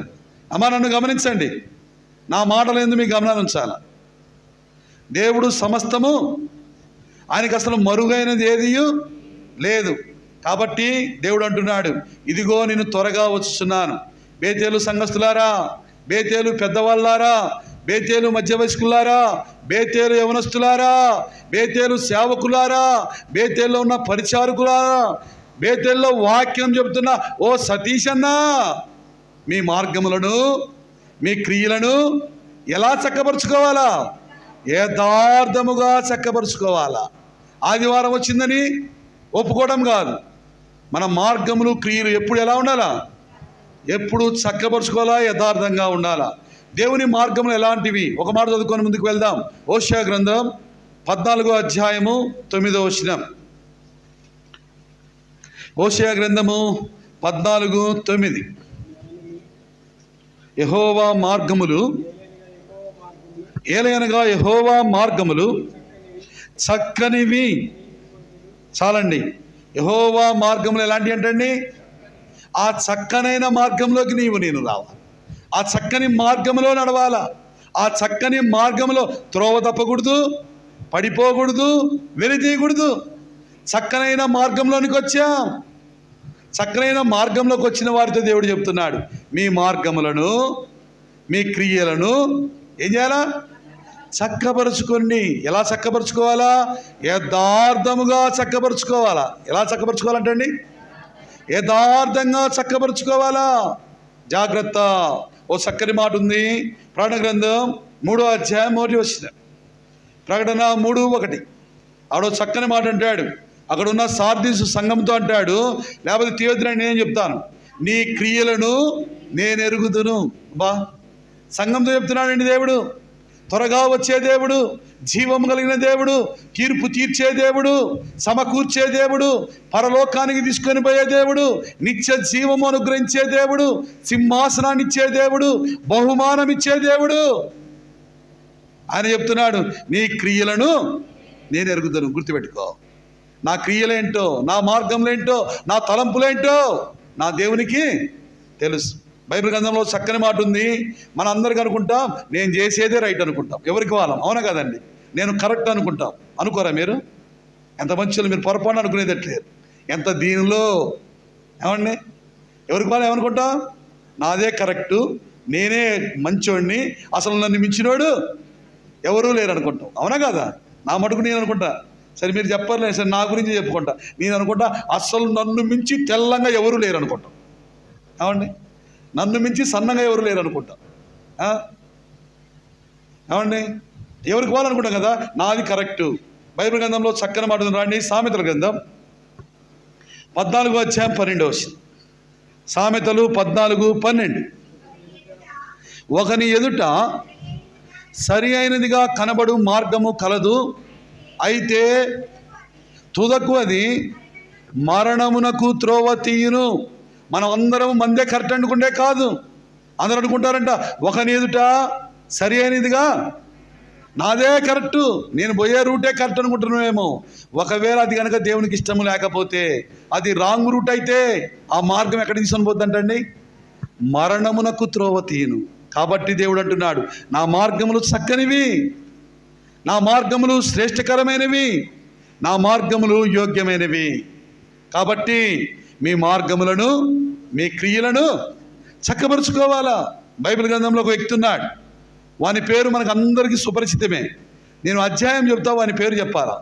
అమ్మా నన్ను గమనించండి, నా మాటలు ఎందుకు మీ గమనాన్ని ఉంచాల. దేవుడు సమస్తము, ఆయనకి అసలు మరుగైనది ఏది లేదు. కాబట్టి దేవుడు అంటున్నాడు, ఇదిగో నేను త్వరగా వచ్చుచున్నాను. బేతేలు సంఘస్థులారా, బేతేలు పెద్దవాళ్ళారా, బేతేలు మధ్య వయస్కులారా, బేతేలు యవనస్తులారా, బేతేలు సేవకులారా, బేతేల్లో ఉన్న పరిచారకులారా, బేతేల్లో వాక్యం చెబుతున్న ఓ సతీష్ అన్నా, మీ మార్గములను, మీ క్రియలను ఎలా చక్కపరుచుకోవాలా? యథార్థముగా చక్కపరుచుకోవాలా. ఆదివారం వచ్చిందని ఒప్పుకోవడం కాదు. మన మార్గములు, క్రియలు ఎప్పుడు ఎలా ఉండాలా? ఎప్పుడు చక్కపరుచుకోవాలా, యథార్థంగా ఉండాలా. దేవుని మార్గములు ఎలాంటివి? ఒక మాట చదువుకొని ముందుకు వెళ్దాం. హోషేయ గ్రంథం 14వ అధ్యాయము 9వ వచనం. హోషేయ గ్రంథము 14:9. యెహోవా మార్గములు, ఏలయనగా యెహోవా మార్గములు చక్కనివి. చాలండి. యెహోవా మార్గములు ఎలాంటివి అంటండి? ఆ చక్కనైన మార్గంలోకి నేను రావాలి. ఆ చక్కని మార్గంలో నడవాలా. ఆ చక్కని మార్గంలో త్రోవ తప్పకూడదు, పడిపోకూడదు, వెలితీయకూడదు. చక్కనైన మార్గంలోనికి వచ్చాం. చక్కనైన మార్గంలోకి వచ్చిన వారితో దేవుడు చెప్తున్నాడు, మీ మార్గములను, మీ క్రియలను ఏం చేయాలా? చక్కపరుచుకోండి. ఎలా చక్కపరుచుకోవాలా? యథార్థముగా చక్కపరుచుకోవాలా. ఎలా చక్కపరుచుకోవాలంటండి? యథార్థంగా చక్కపరుచుకోవాలా. జాగ్రత్త. ఓ చక్కని మాట ఉంది. ప్రకటన గ్రంథం 3వ అధ్యాయం 1వ వచనం. ప్రకటన 3:1. ఆడో చక్కని మాట అంటాడు. అక్కడ ఉన్న సార్దీసు సంఘంతో అంటాడు, లేకపోతే తీయొద్దునని నేను చెప్తాను, నీ క్రియలను నేను ఎరుగుదును. బా, సంఘంతో చెప్తున్నాడండి దేవుడు. త్వరగా వచ్చే దేవుడు, జీవం కలిగిన దేవుడు, తీర్పు తీర్చే దేవుడు, సమకూర్చే దేవుడు, పరలోకానికి తీసుకొని పోయే దేవుడు, నిత్య జీవము అనుగ్రహించే దేవుడు, సింహాసనాన్ని ఇచ్చే దేవుడు, బహుమానం ఇచ్చే దేవుడు. ఆయన చెప్తున్నాడు, నీ క్రియలను నేను ఎరుగుతాను. గుర్తుపెట్టుకో. నా క్రియలేంటో, నా మార్గంలేంటో, నా తలంపులేంటో నా దేవునికి తెలుసు. బైబిల్ గ్రంథంలో చక్కని మాట ఉంది. మన అందరికీ అనుకుంటాం, నేను చేసేదే రైట్ అనుకుంటాం. ఎవరికి వాళ్ళం, అవునా కదండి? నేను కరెక్ట్ అనుకుంటాం. అనుకోరా మీరు? ఎంత మంచిలో మీరు పొరపాటు అనుకునేది ఎట్లేదు. ఎంత దీనిలో ఏమండి, ఎవరికి వాళ్ళు ఏమనుకుంటాం? నాదే కరెక్టు, నేనే మంచోడిని, అసలు నన్ను మించినోడు ఎవరూ లేరు అనుకుంటాం. అవునా కదా? నా మటుకు నేను అనుకుంటా. సరే మీరు చెప్పర్లేదు, సరే నా గురించి చెప్పుకుంటా. నేను అనుకుంటా, అసలు నన్ను మించి తెల్లంగా ఎవరూ లేరు అనుకుంటాం. ఏమండి? నన్ను మించి సన్నగా ఎవరు లేరు అనుకుంటా. ఏమండి? ఎవరికి వాళ్ళనుకుంటాం కదా, నాది కరెక్టు. బైబిల్ గ్రంథంలో చక్కని మాట రాండి. సామెతల గ్రంథం 14వ అధ్యాయం 12వ వచనం. సామెతలు 14:12. ఒకని ఎదుట సరి అయినదిగా కనబడు మార్గము కలదు, అయితే తుదకు అది మరణమునకు త్రోవ తీయును. మనం అందరం మందే కరెక్ట్ అనుకుంటే కాదు. అందరూ అనుకుంటారంట, ఒకని ఎదుట సరి అయినదిగా, నాదే కరెక్టు, నేను పోయే రూటే కరెక్ట్ అనుకుంటున్నామేమో. ఒకవేళ అది కనుక దేవునికి ఇష్టము లేకపోతే, అది రాంగ్ రూట్ అయితే, ఆ మార్గం ఎక్కడ తీసుకొని పోద్దంటండి? మరణమునకు త్రోవ తీయును. కాబట్టి దేవుడు అంటున్నాడు, నా మార్గములు చక్కనివి, నా మార్గములు శ్రేష్టకరమైనవి, నా మార్గములు యోగ్యమైనవి. కాబట్టి మీ మార్గములను, మీ క్రియలను చక్కబరుచుకోవాలా. బైబిల్ గ్రంథంలో ఒక వ్యక్తి ఉన్నాడు, వాని పేరు మనకు అందరికీ సుపరిచితమే. నేను అధ్యాయం చెప్తా, వాని పేరు చెప్పాలా?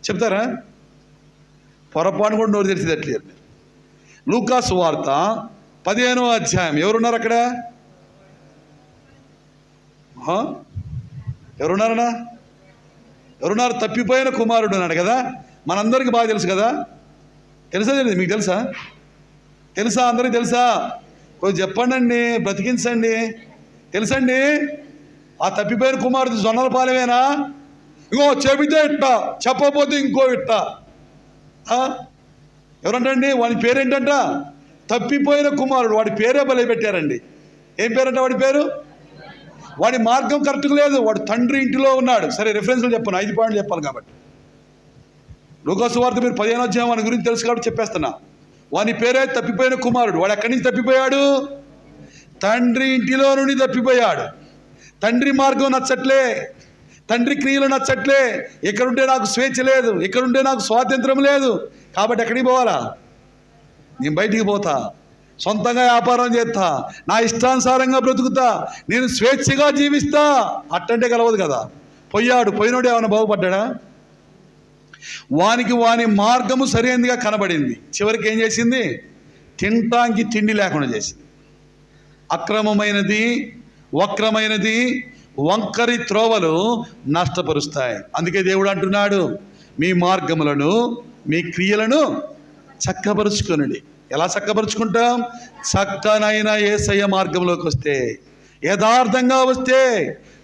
చెప్తారా? పొరపాటు కూడా నోరు తెరిచేటట్లేదు. లూకా సువార్త 15వ అధ్యాయం. ఎవరున్నారు అక్కడ? ఎవరున్నారన్నా? ఎవరున్నారు? తప్పిపోయిన కుమారుడు ఉన్నాడు కదా, మనందరికీ బాగా తెలుసు కదా. తెలుసా? తెలియదు? మీకు తెలుసా? తెలుసా? అందరికీ తెలుసా? కొంచెం చెప్పండి అండి, బ్రతికించండి. తెలుసండి? ఆ తప్పిపోయిన కుమారుడు జొన్నల పాలెమేనా? ఇంకో చెబితే ఇట్టా, చెప్పకపోతే ఇంకో ఇట్టా. ఎవరంటండి? వాడి పేరేంటంట? తప్పిపోయిన కుమారుడు. వాడి పేరే బలి పెట్టారండి. ఏం పేరంట వాడి పేరు? వాడి మార్గం కరెక్ట్గా లేదు. వాడు తండ్రి ఇంటిలో ఉన్నాడు. సరే, రిఫరెన్స్లు చెప్పాను, 5 పాయింట్లు చెప్పాలి కాబట్టి. లూకా సువార్త మీరు 15వ అధ్యాయం వాని గురించి తెలుసు కాబట్టి చెప్పేస్తున్నా. వాని పేరే తప్పిపోయిన కుమారుడు. వాడు ఎక్కడి నుంచి తప్పిపోయాడు? తండ్రి ఇంటిలో నుండి తప్పిపోయాడు. తండ్రి మార్గం నచ్చట్లే, తండ్రి క్రియలు నచ్చట్లే. ఎక్కడుంటే నాకు స్వేచ్ఛ లేదు, ఎక్కడుంటే నాకు స్వాతంత్రం లేదు, కాబట్టి ఎక్కడికి పోవాలా? నేను బయటికి పోతా, సొంతంగా వ్యాపారం చేస్తా, నా ఇష్టానుసారంగా బ్రతుకుతా, నేను స్వేచ్ఛగా జీవిస్తా. అట్టంటే కలవదు కదా. పోయినోడు ఏమైనా బాగుపడ్డా? వానికి వాని మార్గము సరైనదిగా కనబడింది. చివరికి ఏం చేసింది? తినటానికి తిండి లేకుండా చేసింది. అక్రమమైనది, వక్రమైనది, వంకరి త్రోవలు నష్టపరుస్తాయి. అందుకే దేవుడు అంటున్నాడు, మీ మార్గములను, మీ క్రియలను చక్కపరుచుకొనండి. ఎలా చక్కపరుచుకుంటాం? చక్కనైన యేసయ్య మార్గంలోకి వస్తే, యథార్థంగా వస్తే.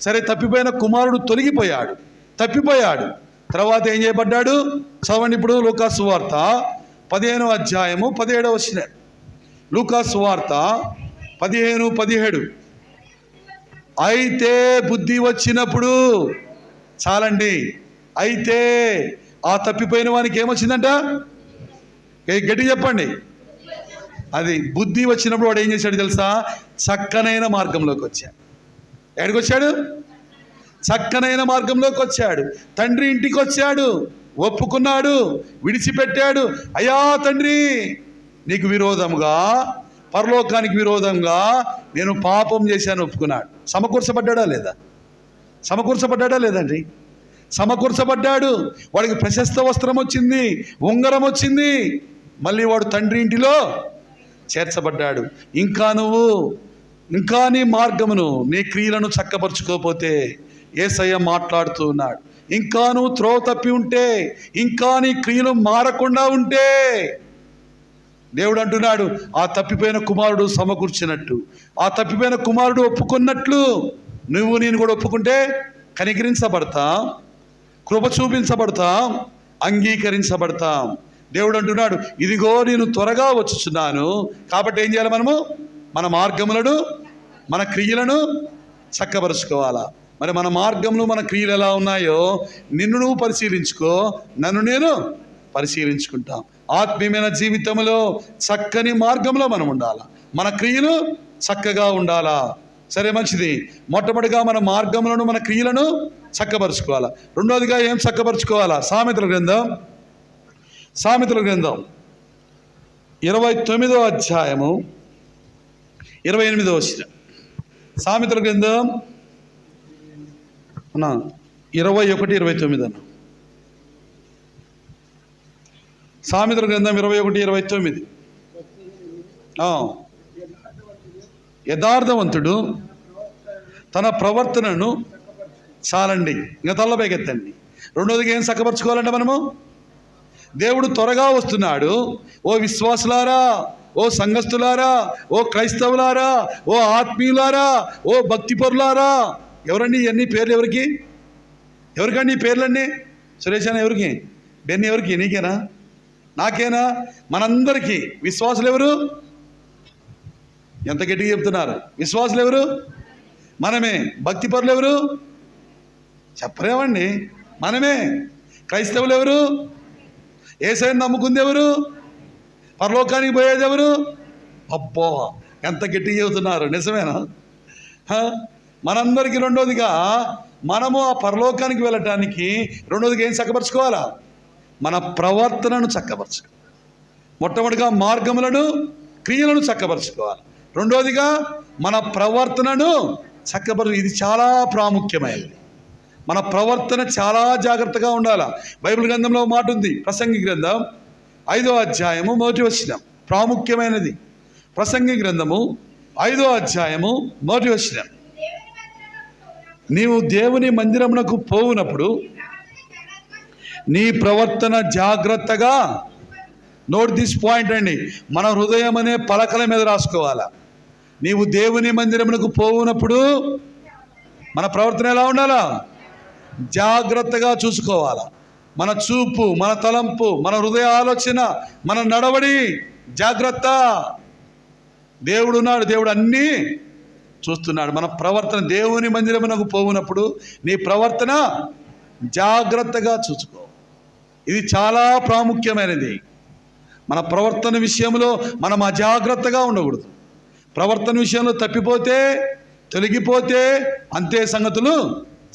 సరే, తప్పిపోయిన కుమారుడు తప్పిపోయాడు. తర్వాత ఏం చేయబడ్డాడు? చదవండి ఇప్పుడు లూకా సువార్త 15వ అధ్యాయము 17వ వచనం. లూకా సువార్త 15:17. అయితే బుద్ధి వచ్చినప్పుడు, చాలండి, అయితే ఆ తప్పిపోయిన వానికి ఏమొచ్చిందంట? గట్టి చెప్పండి. అది బుద్ధి వచ్చినప్పుడు వాడు ఏం చేశాడు తెలుసా? చక్కనైన మార్గంలోకి వచ్చాడు. ఎక్కడికి వచ్చాడు? చక్కనైన మార్గంలోకి వచ్చాడు. తండ్రి ఇంటికి వచ్చాడు, ఒప్పుకున్నాడు, విడిచిపెట్టాడు. అయ్యా తండ్రి, నీకు విరోధంగా, పరలోకానికి విరోధంగా నేను పాపం చేశాను ఒప్పుకున్నాడు. సమకూర్చబడ్డా లేదండి? సమకూర్చబడ్డాడు. వాడికి ప్రశస్త వస్త్రం వచ్చింది, ఉంగరం వచ్చింది. మళ్ళీ వాడు తండ్రి ఇంటిలో చేర్చబడ్డాడు. ఇంకా నీ మార్గమును, నీ క్రియలను చక్కపరుచుకోకపోతే యేసయ్య మాట్లాడుతూ ఉన్నాడు. ఇంకా నువ్వు త్రోవ తప్పి ఉంటే, ఇంకా నీ క్రియలు మారకుండా ఉంటే, దేవుడు అంటున్నాడు, ఆ తప్పిపోయిన కుమారుడు సమకూర్చినట్టు, ఆ తప్పిపోయిన కుమారుడు ఒప్పుకున్నట్లు నువ్వు నేను కూడా ఒప్పుకుంటే కనికరించబడతాం, కృప చూపించబడతాం, అంగీకరించబడతాం. దేవుడు అంటున్నాడు, ఇదిగో నేను త్వరగా వచ్చుచున్నాను. కాబట్టి ఏం చేయాలి? మనము మన మార్గములను, మన క్రియలను చక్కబరుచుకోవాలా. మరి మన మార్గములు, మన క్రియలు ఎలా ఉన్నాయో నిన్ను నువ్వు పరిశీలించుకో, నన్ను నేను పరిశీలించుకుంటాం. ఆత్మీయమైన జీవితంలో చక్కని మార్గంలో మనం ఉండాలా, మన క్రియలు చక్కగా ఉండాలా. సరే, మంచిది. మొట్టమొదటిగా మన మార్గములను, మన క్రియలను చక్కబరుచుకోవాలా. రెండోదిగా ఏం చక్కబరుచుకోవాలా? సామెతల గ్రంథం 29వ అధ్యాయము 28వ వచనం. సామెతల గ్రంథం 21:29 అన్న. సామెతల గ్రంథం 21:29. యథార్థవంతుడు తన ప్రవర్తనను, చాలండి, ఇంకా తల్లపైకెత్తండి. రెండోదిగా ఏం చక్కపరచుకోవాలంటే మనము, దేవుడు త్వరగా వస్తున్నాడు. ఓ విశ్వాసులారా, ఓ సంఘస్థులారా, ఓ క్రైస్తవులారా, ఓ ఆత్మీయులారా, ఓ భక్తిపరులారా. ఎవరండి ఇవన్నీ పేర్లు? ఎవరికండి ఈ పేర్లన్నీ? సురేష్ అన్న ఎవరికి? బెన్ని ఎవరికి? నీకేనా? నాకేనా? మనందరికీ. విశ్వాసులు ఎవరు? ఎంత గట్టిగా చెప్తున్నారు? విశ్వాసులు ఎవరు? మనమే. భక్తిపరులు ఎవరు? చెప్పరేమండి, మనమే. క్రైస్తవులు ఎవరు? యేసయ్యను నమ్ముకుంది ఎవరు? పరలోకానికి పోయేది ఎవరు? అబ్బో, ఎంత గట్టిగా చెబుతున్నారు! నిజమేనా? మనందరికీ. రెండోదిగా మనము ఆ పరలోకానికి వెళ్ళటానికి రెండోదిగా ఏం చక్కపరచుకోవాలా? మన ప్రవర్తనను చక్కపరచుకోవాలి. మొట్టమొదటిగా మార్గములను, క్రియలను చక్కపరచుకోవాలి. రెండోదిగా మన ప్రవర్తనను చక్కపరచు. ఇది చాలా ప్రాముఖ్యమైనది. మన ప్రవర్తన చాలా జాగ్రత్తగా ఉండాలి. బైబిల్ గ్రంథంలో మాట ఉంది, ప్రసంగి గ్రంథం 5వ అధ్యాయము 1వ వచనం ప్రాముఖ్యమైనది. ప్రసంగి గ్రంథము 5వ అధ్యాయము 1వ వచనం, నీవు దేవుని మందిరమునకు పోవునప్పుడు నీ ప్రవర్తన జాగ్రత్తగా, నోట్ దిస్ పాయింట్ అండి, మన హృదయం అనే పలకల మీద రాసుకోవాలా. నీవు దేవుని మందిరమునకు పోవునప్పుడు మన ప్రవర్తన ఎలా ఉండాలా? జాగ్రత్తగా చూసుకోవాలా. మన చూపు, మన తలంపు, మన హృదయ ఆలోచన, మన నడవడి జాగ్రత్త. దేవుడు ఉన్నాడు, దేవుడు అన్నీ చూస్తున్నాడు. మన ప్రవర్తన, దేవుని మందిరమునకు పోవునప్పుడు నీ ప్రవర్తన జాగ్రత్తగా చూసుకో. ఇది చాలా ప్రాముఖ్యమైనది. మన ప్రవర్తన విషయంలో మనం అజాగ్రత్తగా ఉండకూడదు. ప్రవర్తన విషయంలో తప్పిపోతే, తొలగిపోతే అంతే సంగతులు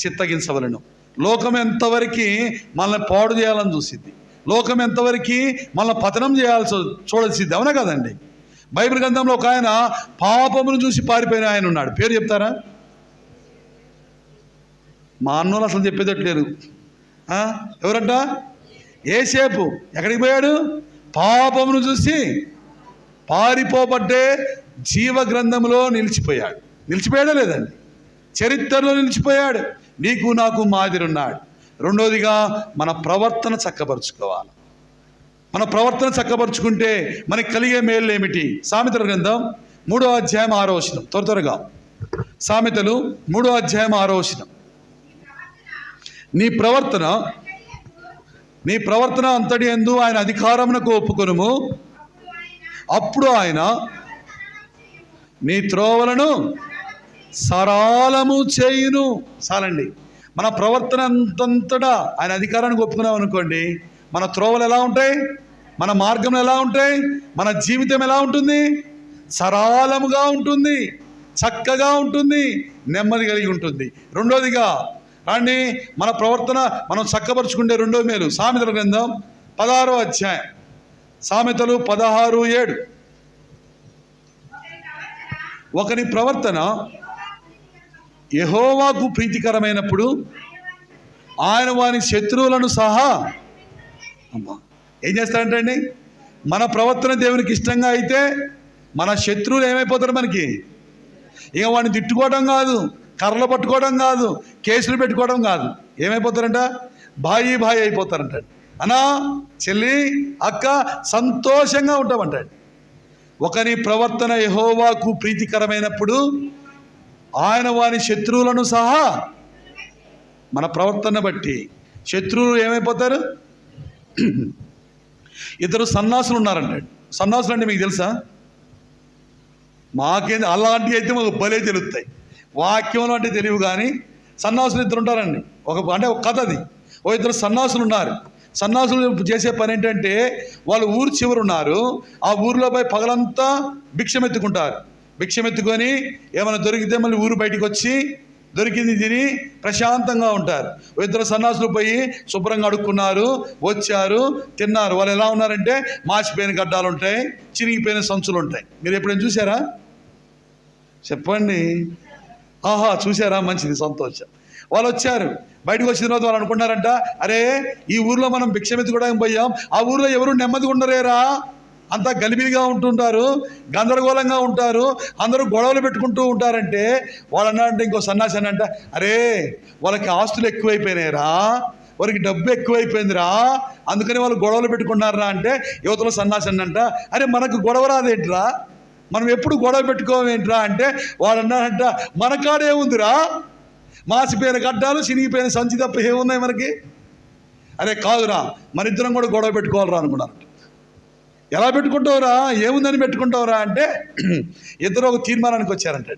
చిత్తగించవలను. లోకం ఎంతవరకు మనల్ని పాడు చేయాలని చూసిద్ది, లోకం ఎంతవరకు మనల్ని పతనం చేయాల్సి చూడాల్సింది, అవునా కదండి? బైబిల్ గ్రంథంలో ఒక ఆయన పాపమును చూసి పారిపోయిన ఆయన ఉన్నాడు. పేరు చెప్తారా? మా అన్నోళ్ళు అసలు చెప్పేటట్లేరు. ఎవరంట? యేసేపు. ఎక్కడికి పోయాడు? పాపమును చూసి పారిపోబట్టే జీవ గ్రంథంలో నిలిచిపోయాడు. నిలిచిపోయాడా లేదండి? చరిత్రలో నిలిచిపోయాడు. నీకు నాకు మాదిరి ఉన్నాడు. రెండోదిగా మన ప్రవర్తన చక్కపరుచుకోవాలి. మన ప్రవర్తన చక్కపరుచుకుంటే మనకి కలిగే మేలు ఏమిటి? సామెతల గ్రంథం 3వ అధ్యాయం 6వ వచనం, త్వరగా సామెతలు 3వ అధ్యాయం 6వ వచనం, నీ ప్రవర్తన అంతటి యందు ఆయన అధికారమునకు ఒప్పుకొనుము, అప్పుడు ఆయన నీ త్రోవలను సరళము చేయును. చాలండి. మన ప్రవర్తన అంతంతటా ఆయన అధికారానికి ఒప్పుకున్నాం అనుకోండి, మన త్రోవలు ఎలా ఉంటాయి? మన మార్గం ఎలా ఉంటాయి? మన జీవితం ఎలా ఉంటుంది? సరళముగా ఉంటుంది, చక్కగా ఉంటుంది, నెమ్మది కలిగి ఉంటుంది. రెండోదిగా రండి, మన ప్రవర్తన మనం చక్కపరుచుకుంటే రెండో మేలు. సామెతల గ్రంథం 16వ అధ్యాయం, సామెతలు 16:7, ఒకని ప్రవర్తన యెహోవాకు ప్రీతికరమైనప్పుడు ఆయన వాని శత్రువులను సహా ఏం చేస్తాడంటండి? మన ప్రవర్తన దేవునికి ఇష్టంగా అయితే మన శత్రువులు ఏమైపోతారు? మనకి ఇక వాడిని తిట్టుకోవడం కాదు, కర్రలు పట్టుకోవడం కాదు, కేసులు పెట్టుకోవడం కాదు, ఏమైపోతారంట? భాయి అయిపోతారంటాడు. అన్నా, చెల్లి, అక్క సంతోషంగా ఉంటామంటాడు. ఒకని ప్రవర్తన యెహోవాకు ప్రీతికరమైనప్పుడు ఆయన వాని శత్రువులను సహా, మన ప్రవర్తన బట్టి శత్రువులు ఏమైపోతారు? ఇద్దరు సన్నాసులు ఉన్నారంటాడు. సన్నాసులు అంటే మీకు తెలుసా? మాకేంది, అలాంటివి అయితే మాకు భలే తెలుస్తాయి. వాక్యంలో అంటే తెలియవు కానీ సన్నాసులు ఇద్దరు ఉంటారండి. ఒక కథ అది. ఇద్దరు సన్నాసులు ఉన్నారు. సన్నాసులు చేసే పని ఏంటంటే, వాళ్ళు ఊరు చివరు ఉన్నారు. ఆ ఊరిలో పోయి పగలంతా భిక్షమెత్తుకుంటారు. భిక్షమెత్తుకొని ఏమైనా దొరికితే మళ్ళీ ఊరు బయటికి వచ్చి దొరికింది తిని ప్రశాంతంగా ఉంటారు. ఇద్దరు సన్నాసులు పోయి శుభ్రంగా అడుక్కున్నారు, వచ్చారు, తిన్నారు. వాళ్ళు ఎలా ఉన్నారంటే, మాసిపోయిన గడ్డాలు ఉంటాయి, చిరిగిపోయిన సంచులు ఉంటాయి. మీరు ఎప్పుడైనా చూసారా? చెప్పండి. ఆహా, చూసారా? మంచిది, సంతోషం. వాళ్ళు వచ్చారు. బయటకు వచ్చిన తర్వాత వాళ్ళు అనుకున్నారంట, అరే ఈ ఊర్లో మనం భిక్షమెత్తుకోవడానికి పోయాం, ఆ ఊర్లో ఎవరు నెమ్మదిగా ఉండరేరా, అంతా గలిబిలిగా ఉంటుంటారు, గందరగోళంగా ఉంటారు, అందరూ గొడవలు పెట్టుకుంటూ ఉంటారంటే, వాళ్ళు అన్నారంటే, ఇంకో సన్నాసి అన్నంట, అరే వాళ్ళకి ఆస్తులు ఎక్కువైపోయినాయిరా, వారికి డబ్బు ఎక్కువైపోయిందిరా, అందుకని వాళ్ళు గొడవలు పెట్టుకున్నారా అంటే, యువతలో సన్నాసి అన్నంట, అరే మనకు గొడవ రాదేంట్రా, మనం ఎప్పుడు గొడవ పెట్టుకోవేంట్రా అంటే, వాడు అన్నారంట, మన కాడే ఉందిరా, మాసిపోయిన గడ్డాలు, చినిగిపోయిన సంచి తప్ప ఏమున్నాయి మనకి. అరే కాదురా, మన ఇద్దరం కూడా గొడవ పెట్టుకోవాలరా అనుకున్నారంట. ఎలా పెట్టుకుంటావురా, ఏముందని పెట్టుకుంటావురా అంటే, ఇద్దరు ఒక తీర్మానానికి వచ్చారంట.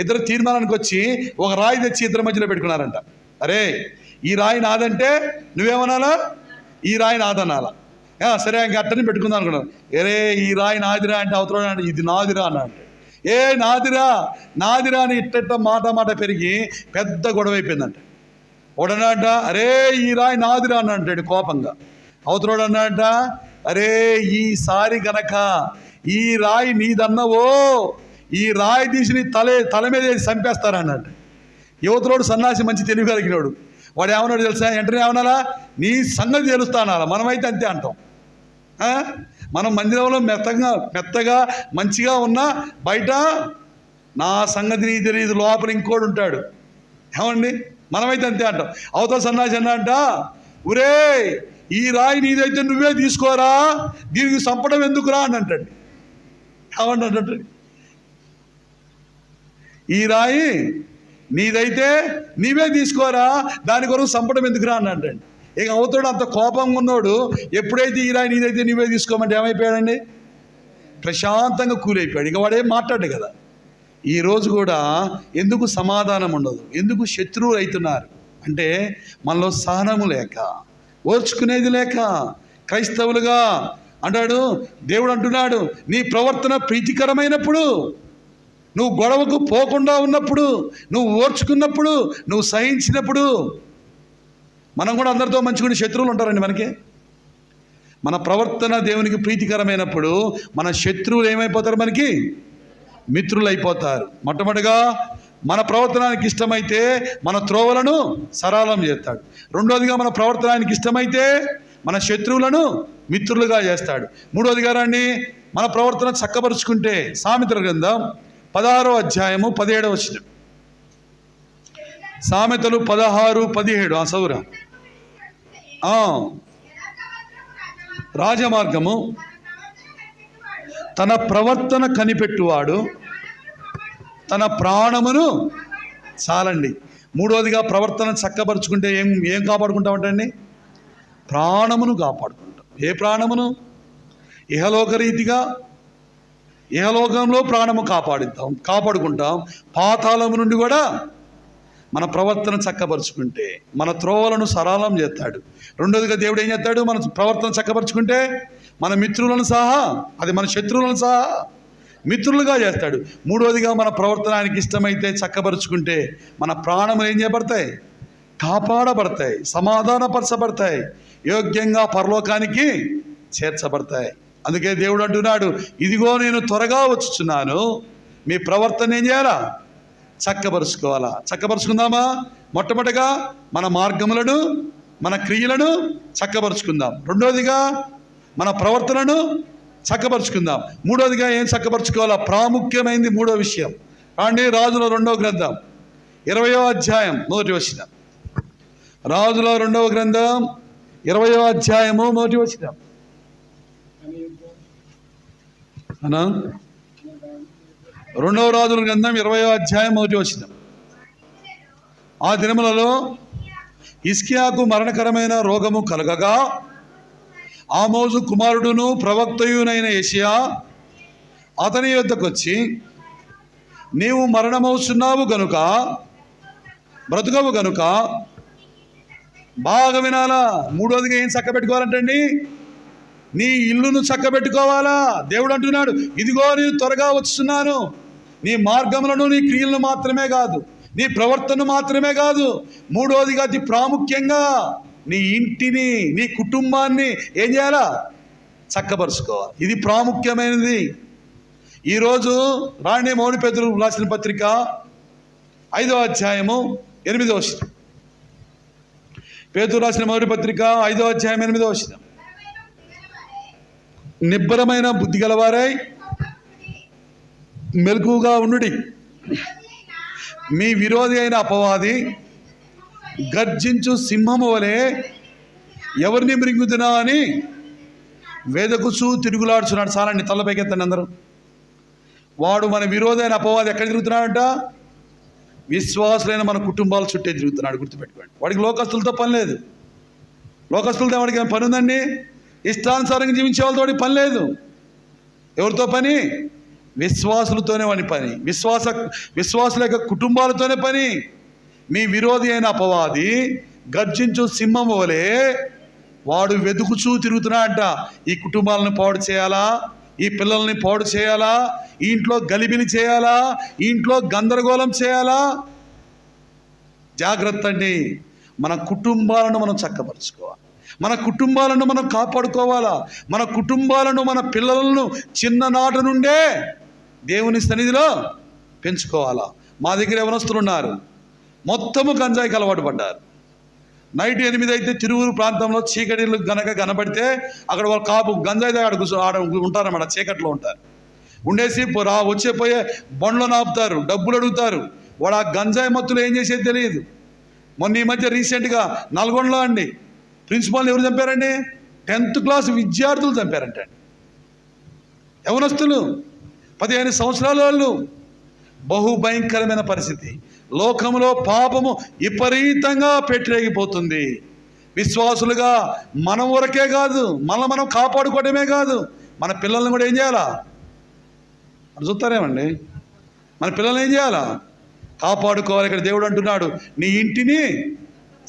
ఇద్దరు తీర్మానానికి వచ్చి ఒక రాయి తెచ్చి ఇద్దరి మధ్యలో పెట్టుకున్నారంట. అరే ఈ రాయి నాదంటే నువ్వేమనాలా? ఈ రాయి నాదనాలా? సరే ఇంక అట్టని పెట్టుకుందాం అనుకున్నాను. అరే ఈ రాయి నాదిరా అంటే అవతల అంటే ఇది నాదిరా అన్న అంటే, ఏ నాదిరా నాదిరా అని ఇట్ట మాట పెరిగి పెద్ద గొడవ అయిపోయిందంట. ఒకడన్నాట అరే ఈ రాయి నాదిరా అని అంటాడు కోపంగా. అవతలోడు అన్నాట అరే ఈసారి గనక ఈ రాయి నీదన్నవో ఈ రాయి తీసి నీ తల మీద వేసి చంపేస్తారన్నాడు. యువతలోడు సన్నాసి మంచి తెలివి కలిగినాడు. వాడు ఏమన్నాడు తెలుసా? వెంటనే ఏమన్నాలా? నీ సంగతి తెలుస్తా అనాలా. మనమైతే అంతే అంటాం. మనం మందిరంలో మెత్తగా మంచిగా ఉన్నా బయట నా సంగతి నీ తెలియదు, లోపల ఇంకోడు ఉంటాడు. ఏమండి? మనమైతే అంతే అంటాం. అవతల సన్నాసి అన్నంట ఒరే ఈ రాయి నీదైతే నువ్వే తీసుకోరా, దీనికి చంపడం ఎందుకురా అని అంటాడు. ఏమండి అంటాడు? ఈ రాయి నీదైతే నీవే తీసుకోరా, దాని కొరకు చంపడం ఎందుకురా అని అంటాడు. ఇక అవుతాడు అంత కోపంగా ఉన్నాడు. ఎప్పుడైతే ఈ రాయి నీదైతే నువ్వే తీసుకోమంటే ఏమైపోయాడండి? ప్రశాంతంగా కూలైపోయాడు. ఇక వాడేం మాట్లాడు కదా. ఈరోజు కూడా ఎందుకు సమాధానం ఉండదు, ఎందుకు శత్రువులు అవుతున్నారు అంటే మనలో సహనము లేక, ఓర్చుకునేది లేక. క్రైస్తవులుగా అంటాడు దేవుడు, అంటున్నాడు నీ ప్రవర్తన ప్రీతికరమైనప్పుడు, నువ్వు గొడవకు పోకుండా ఉన్నప్పుడు, నువ్వు ఓర్చుకున్నప్పుడు, నువ్వు సహించినప్పుడు. మనం కూడా అందరితో మంచుకునే శత్రువులు ఉంటారండి మనకి. మన ప్రవర్తన దేవునికి ప్రీతికరమైనప్పుడు మన శత్రువులు ఏమైపోతారు? మనకి మిత్రులు అయిపోతారు. మొట్టమొదటిగా మన ప్రవర్తనానికి ఇష్టమైతే మన త్రోవలను సరళం చేస్తాడు. రెండోదిగా మన ప్రవర్తనానికి ఇష్టమైతే మన శత్రువులను మిత్రులుగా చేస్తాడు. మూడోదిగా రండి, మన ప్రవర్తన చక్కపరుచుకుంటే సామెతల గ్రంథం 16వ అధ్యాయము 17వ వచనం. సామెతలు 16:17. సౌర రాజమార్గము తన ప్రవర్తన కనిపెట్టువాడు తన ప్రాణమును చాలండి. మూడోదిగా ప్రవర్తన చక్కపరుచుకుంటే ఏం కాపాడుకుంటామంటండి? ప్రాణమును కాపాడుకుంటాం. ఏ ప్రాణమును? ఇహలోకరీతిగా ఇహలోకంలో ప్రాణము కాపాడుకుంటాం. పాతాళము నుండి కూడా మన ప్రవర్తన చక్కపరుచుకుంటే మన త్రోవలను సరళం చేస్తాడు. రెండోదిగా దేవుడు ఏం చేస్తాడు? మన ప్రవర్తన చక్కపరుచుకుంటే మన మిత్రులను సహా, అది మన శత్రువులను సహా మిత్రులుగా చేస్తాడు. మూడోదిగా మన ప్రవర్తనానికి ఇష్టమైతే చక్కపరుచుకుంటే మన ప్రాణములు ఏం చేయబడతాయి? కాపాడబడతాయి, సమాధానపరచబడతాయి, యోగ్యంగా పరలోకానికి చేర్చబడతాయి. అందుకే దేవుడు అంటున్నాడు ఇదిగో నేను త్వరగా వచ్చుచున్నాను, మీ ప్రవర్తన ఏం చేయాలా? చక్కపరుచుకోవాలా. చక్కపరుచుకుందామా? మొట్టమొదటిగా మన మార్గములను మన క్రియలను చక్కపరుచుకుందాం. రెండోదిగా మన ప్రవర్తనను చక్కపరుచుకుందాం. మూడోదిగా ఏం చక్కపరుచుకోవాలా? ప్రాముఖ్యమైనది మూడో విషయం. రాండి రాజుల 2వ గ్రంథం 20వ అధ్యాయం 1వ వచనం. రాజుల 2వ గ్రంథం 20వ అధ్యాయము 1వ వచనం. 2వ రాజుల గ్రంథం 20వ అధ్యాయం 1వ వచనం. ఆ దినములలో హిజ్కియాకు మరణకరమైన రోగము కలగగా ఆమోజు కుమారుడును ప్రవక్తయునైన యెషయా అతని యొద్దకు వచ్చి నీవు మరణమవుతున్నావు గనుక, బ్రతుకవు గనుక బాగా వినాలా. మూడోదిగా ఏం చక్కబెట్టుకోవాలంటండి? నీ ఇల్లును చక్కబెట్టుకోవాలా. దేవుడు అంటున్నాడు ఇదిగో నేను త్వరగా వచ్చున్నాను. నీ మార్గములను నీ క్రియలను మాత్రమే కాదు, నీ ప్రవర్తన మాత్రమే కాదు, మూడోదిగా అతి ప్రాముఖ్యంగా నీ ఇంటిని, నీ కుటుంబాన్ని ఏం చేయాలా? చక్కపరుచుకోవాలి. ఇది ప్రాముఖ్యమైనది. ఈరోజు రాణి మౌని పేతురు రాసిన పత్రిక 5వ అధ్యాయము 8వ వచనం. పేతురు రాసిన మౌని పత్రిక 5వ అధ్యాయం 8వ వచనం. నిబ్బరమైన బుద్ధి గలవారై మెలకుగా ఉండుడి. మీ విరోధి అయిన అపవాది గర్జించు సింహము వలె ఎవరిని మృంగుతున్నా అని వేదకుచు తిరుగులాడుచున్నాడు. చాలండి, తలపైకెత్తండి అందరూ. వాడు మన విరోధి అయిన అపవాది ఎక్కడ తిరుగుతున్నాడంట? విశ్వాసులైన మన కుటుంబాల చుట్టే తిరుగుతున్నాడు. గుర్తుపెట్టుకోండి. వాడికి లోకస్తులతో పని లేదు. లోకస్తులతో వాడికి ఏమైనా పని ఉందండి? ఇష్టానుసారంగా జీవించే వాళ్ళతో పని లేదు. ఎవరితో పని? విశ్వాసులతోనే వాడి పని. విశ్వాసుల యొక్క కుటుంబాలతోనే పని. మీ విరోధి అయిన అపవాది గర్జించు సింహము వలె వాడు వెతుకుచూ తిరుగుతున్నాడంట. ఈ కుటుంబాలను పాడు చేయాలా, ఈ పిల్లల్ని పాడు చేయాలా, ఈ ఇంట్లో గలిబిలి చేయాలా, ఈ ఇంట్లో గందరగోళం చేయాలా. జాగ్రత్త అండి. మన కుటుంబాలను మనం చక్కపరచుకోవాలి, మన కుటుంబాలను మనం కాపాడుకోవాలా, మన కుటుంబాలను మన పిల్లలను చిన్ననాటి నుండే దేవుని సన్నిధిలో పెంచుకోవాలా. మా దగ్గర యవనస్తులు ఉన్నారు, మొత్తము గంజాయికి అలవాటు పడ్డారు. నైట్ 8 అయితే తిరువురు ప్రాంతంలో చీకటిలు గనక కనబడితే అక్కడ వాళ్ళు కాపు గంజాయి దగ్గర ఆడ ఉంటారన్నమాట, చీకట్లో ఉంటారు. ఉండేసి పోయే బండ్లో నాపుతారు, డబ్బులు అడుగుతారు. వాడు ఆ గంజాయి మత్తులు ఏం చేసేది తెలియదు. మొన్న ఈ మధ్య రీసెంట్గా నల్గొండలో అండి ప్రిన్సిపాల్ని ఎవరు చంపారండి? 10th క్లాస్ విద్యార్థులు చంపారంట. యవనస్తులు 15 సంవత్సరాల వాళ్ళు. బహుభయంకరమైన పరిస్థితి. లోకంలో పాపము విపరీతంగా పెట్టిరేగిపోతుంది. విశ్వాసులుగా మనం వరకే కాదు, మనం కాపాడుకోవడమే కాదు, మన పిల్లల్ని కూడా ఏం చేయాలా? మనం చూస్తారేమండి, మన పిల్లల్ని ఏం చేయాలా? కాపాడుకోవాలి. ఇక్కడ దేవుడు అంటున్నాడు, నీ ఇంటిని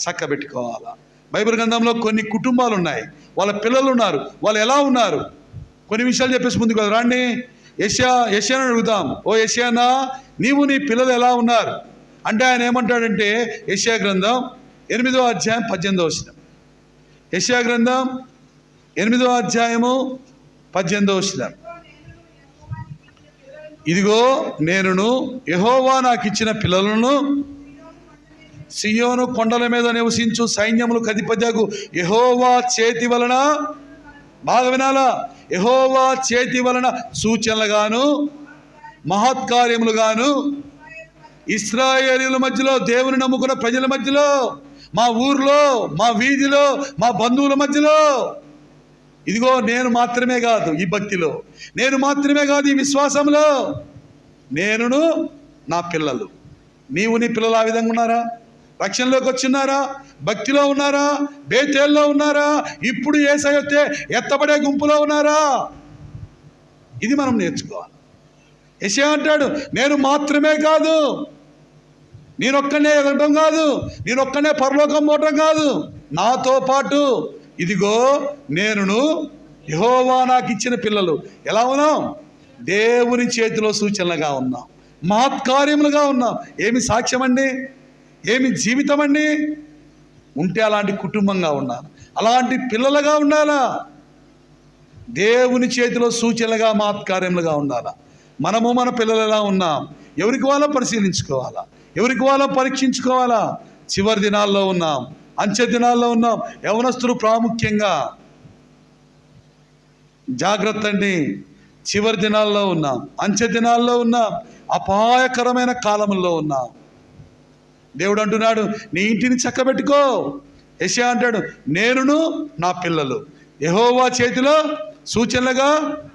చక్కబెట్టుకోవాలా. బైబిల్ గ్రంథంలో కొన్ని కుటుంబాలు ఉన్నాయి, వాళ్ళ పిల్లలు ఉన్నారు, వాళ్ళు ఎలా ఉన్నారు కొన్ని విషయాలు చెప్పేసి ముందుకు రండి. యెషయాను అడుగుదాం, ఓ యెషయానా, నీవు నీ పిల్లలు ఎలా ఉన్నారు అంటే ఆయన ఏమంటాడంటే, యెషయా గ్రంథం 8వ అధ్యాయం 18వ వచనం. యెషయా గ్రంథం 8వ అధ్యాయము 18వ వచనం. ఇదిగో నేనును యెహోవా నాకు ఇచ్చిన పిల్లలను సియోను కొండల మీద నివసించు సైన్యములకు అధిపతియగు యెహోవా చేతి వలన, బాగా వినాలా, యెహోవా చేతి వలన సూచనలుగాను మహత్కార్యములుగాను ఇశ్రాయేలీయుల మధ్యలో, దేవుని నమ్ముకున్న ప్రజల మధ్యలో, మా ఊర్లో, మా వీధిలో, మా బంధువుల మధ్యలో, ఇదిగో నేను మాత్రమే కాదు ఈ భక్తిలో, నేను మాత్రమే కాదు ఈ విశ్వాసంలో, నేనును నా పిల్లలు. నీవు నీ పిల్లలు ఆ విధంగా ఉన్నారా? రక్షణలోకి వచ్చిన్నారా? భక్తిలో ఉన్నారా? బేతేల్లో ఉన్నారా? ఇప్పుడు యేసయ్య వస్తే ఎత్తబడే గుంపులో ఉన్నారా? ఇది మనం నేర్చుకోవాలి. యెషయా అంటాడు, నేను మాత్రమే కాదు, నేనొక్కనే ఎదగటం కాదు, నేనొక్కనే పరలోకం పోవటం కాదు, నాతో పాటు ఇదిగో నేనును యెహోవా నాకు ఇచ్చిన పిల్లలు. ఎలా ఉన్నాం? దేవుని చేతిలో సూచనలుగా ఉన్నాం, మహత్కార్యములుగా ఉన్నాం. ఏమి సాక్ష్యం అండి, ఏమి జీవితం అండి. ఉంటే అలాంటి కుటుంబంగా ఉండాలి, అలాంటి పిల్లలుగా ఉండాలా, దేవుని చేతిలో సూచనలుగా మహత్కార్యములుగా ఉండాలా. మనము మన పిల్లలు ఎలా ఉన్నాం, ఎవరికి వాళ్ళో పరిశీలించుకోవాలా, ఎవరికి వాళ్ళో పరీక్షించుకోవాలా. చివరి దినాల్లో ఉన్నాం, అంచె దినాల్లో ఉన్నాం. యవనస్తులు ప్రాముఖ్యంగా జాగ్రత్త అండి. చివరి దినాల్లో ఉన్నాం, అంచె దినాల్లో ఉన్నాం, అపాయకరమైన కాలంలో ఉన్నాం. దేవుడు అంటున్నాడు, నీ ఇంటిని చక్కబెట్టుకో. యెషయా అంటాడు, నేనును నా పిల్లలు యెహోవా చేతిలో సూచనలుగా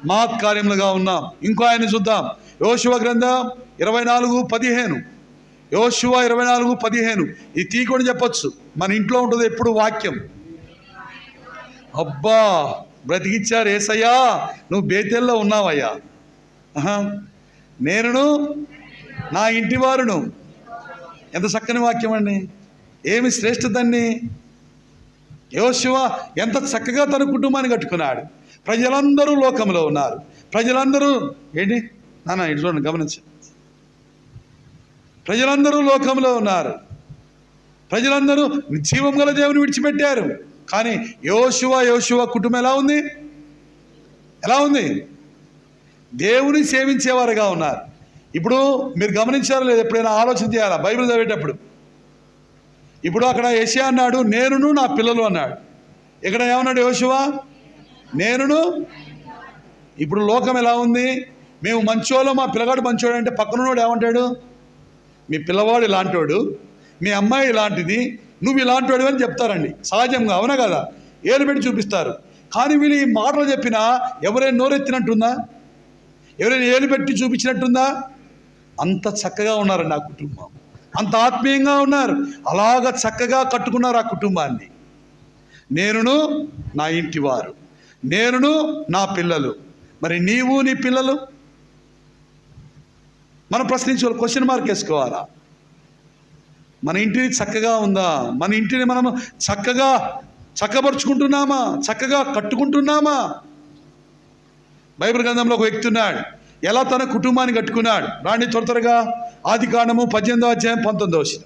మహత్కార్యములుగా ఉన్నాం. ఇంకో ఆయన చూద్దాం, యోషువ గ్రంథం 24:15. యోషువ 24:15. ఇది తీకొని చెప్పొచ్చు, మన ఇంట్లో ఉంటుంది ఎప్పుడు వాక్యం. అబ్బా బ్రతికిచ్చారు యేసయ్యా, నువ్వు బేతేల్లో ఉన్నావయ్యా. నేనును నా ఇంటి వారును. ఎంత చక్కని వాక్యం అండి, ఏమి శ్రేష్ఠతని. యోషువ ఎంత చక్కగా తన కుటుంబాన్ని కట్టుకున్నాడు. ప్రజలందరూ లోకంలో ఉన్నారు, ప్రజలందరూ ఏంటి నాన్న ఇటు చూడండి గమనించండి, ప్రజలందరూ లోకంలో ఉన్నారు, ప్రజలందరూ జీవం గల దేవుని విడిచిపెట్టారు. కానీ యోషువ కుటుంబం ఎలా ఉంది? ఎలా ఉంది? దేవుని సేవించేవారుగా ఉన్నారు. ఇప్పుడు మీరు గమనించారో లేదు, ఎప్పుడైనా ఆలోచన చేయాలా బైబిల్ చదివేటప్పుడు? ఇప్పుడు అక్కడ యెషయా అన్నాడు, నేనును నా పిల్లలు అన్నాడు. ఇక్కడ ఏమన్నాడు యోషువ? నేనును. ఇప్పుడు లోకం ఎలా ఉంది? మేము మంచోళ్ళం, మా పిల్లగాడు మంచోడు అంటే పక్కనోడు ఏమంటాడు? మీ పిల్లవాడు ఇలాంటోడు, మీ అమ్మాయి ఇలాంటిది, నువ్వు ఇలాంటోడు అని చెప్తారండి సహజంగా, అవునా కదా? ఏలు పెట్టి చూపిస్తారు. కానీ వీళ్ళు ఈ మాటలు చెప్పినా ఎవరైనా నోరెత్తినట్టుందా? ఎవరైనా ఏలు పెట్టి చూపించినట్టుందా? అంత చక్కగా ఉన్నారండి ఆ కుటుంబం, అంత ఆత్మీయంగా ఉన్నారు, అలాగ చక్కగా కట్టుకున్నారు ఆ కుటుంబాన్ని. నేనును నా ఇంటి వారు, నేనును నా పిల్లలు. మరి నీవు నీ పిల్లలు? మనం ప్రశ్నించుకోవాలి, క్వశ్చన్ మార్క్ వేసుకోవాలా. మన ఇంటిని చక్కగా ఉందా? మన ఇంటిని మనము చక్కబరుచుకుంటున్నామా? చక్కగా కట్టుకుంటున్నామా? బైబిల్ గ్రంథంలో ఒక వ్యక్తి ఉన్నాడు, ఎలా తన కుటుంబాన్ని కట్టుకున్నాడు. రాండి త్వరగా ఆదికాండము 18వ అధ్యాయం 19వ వచనం.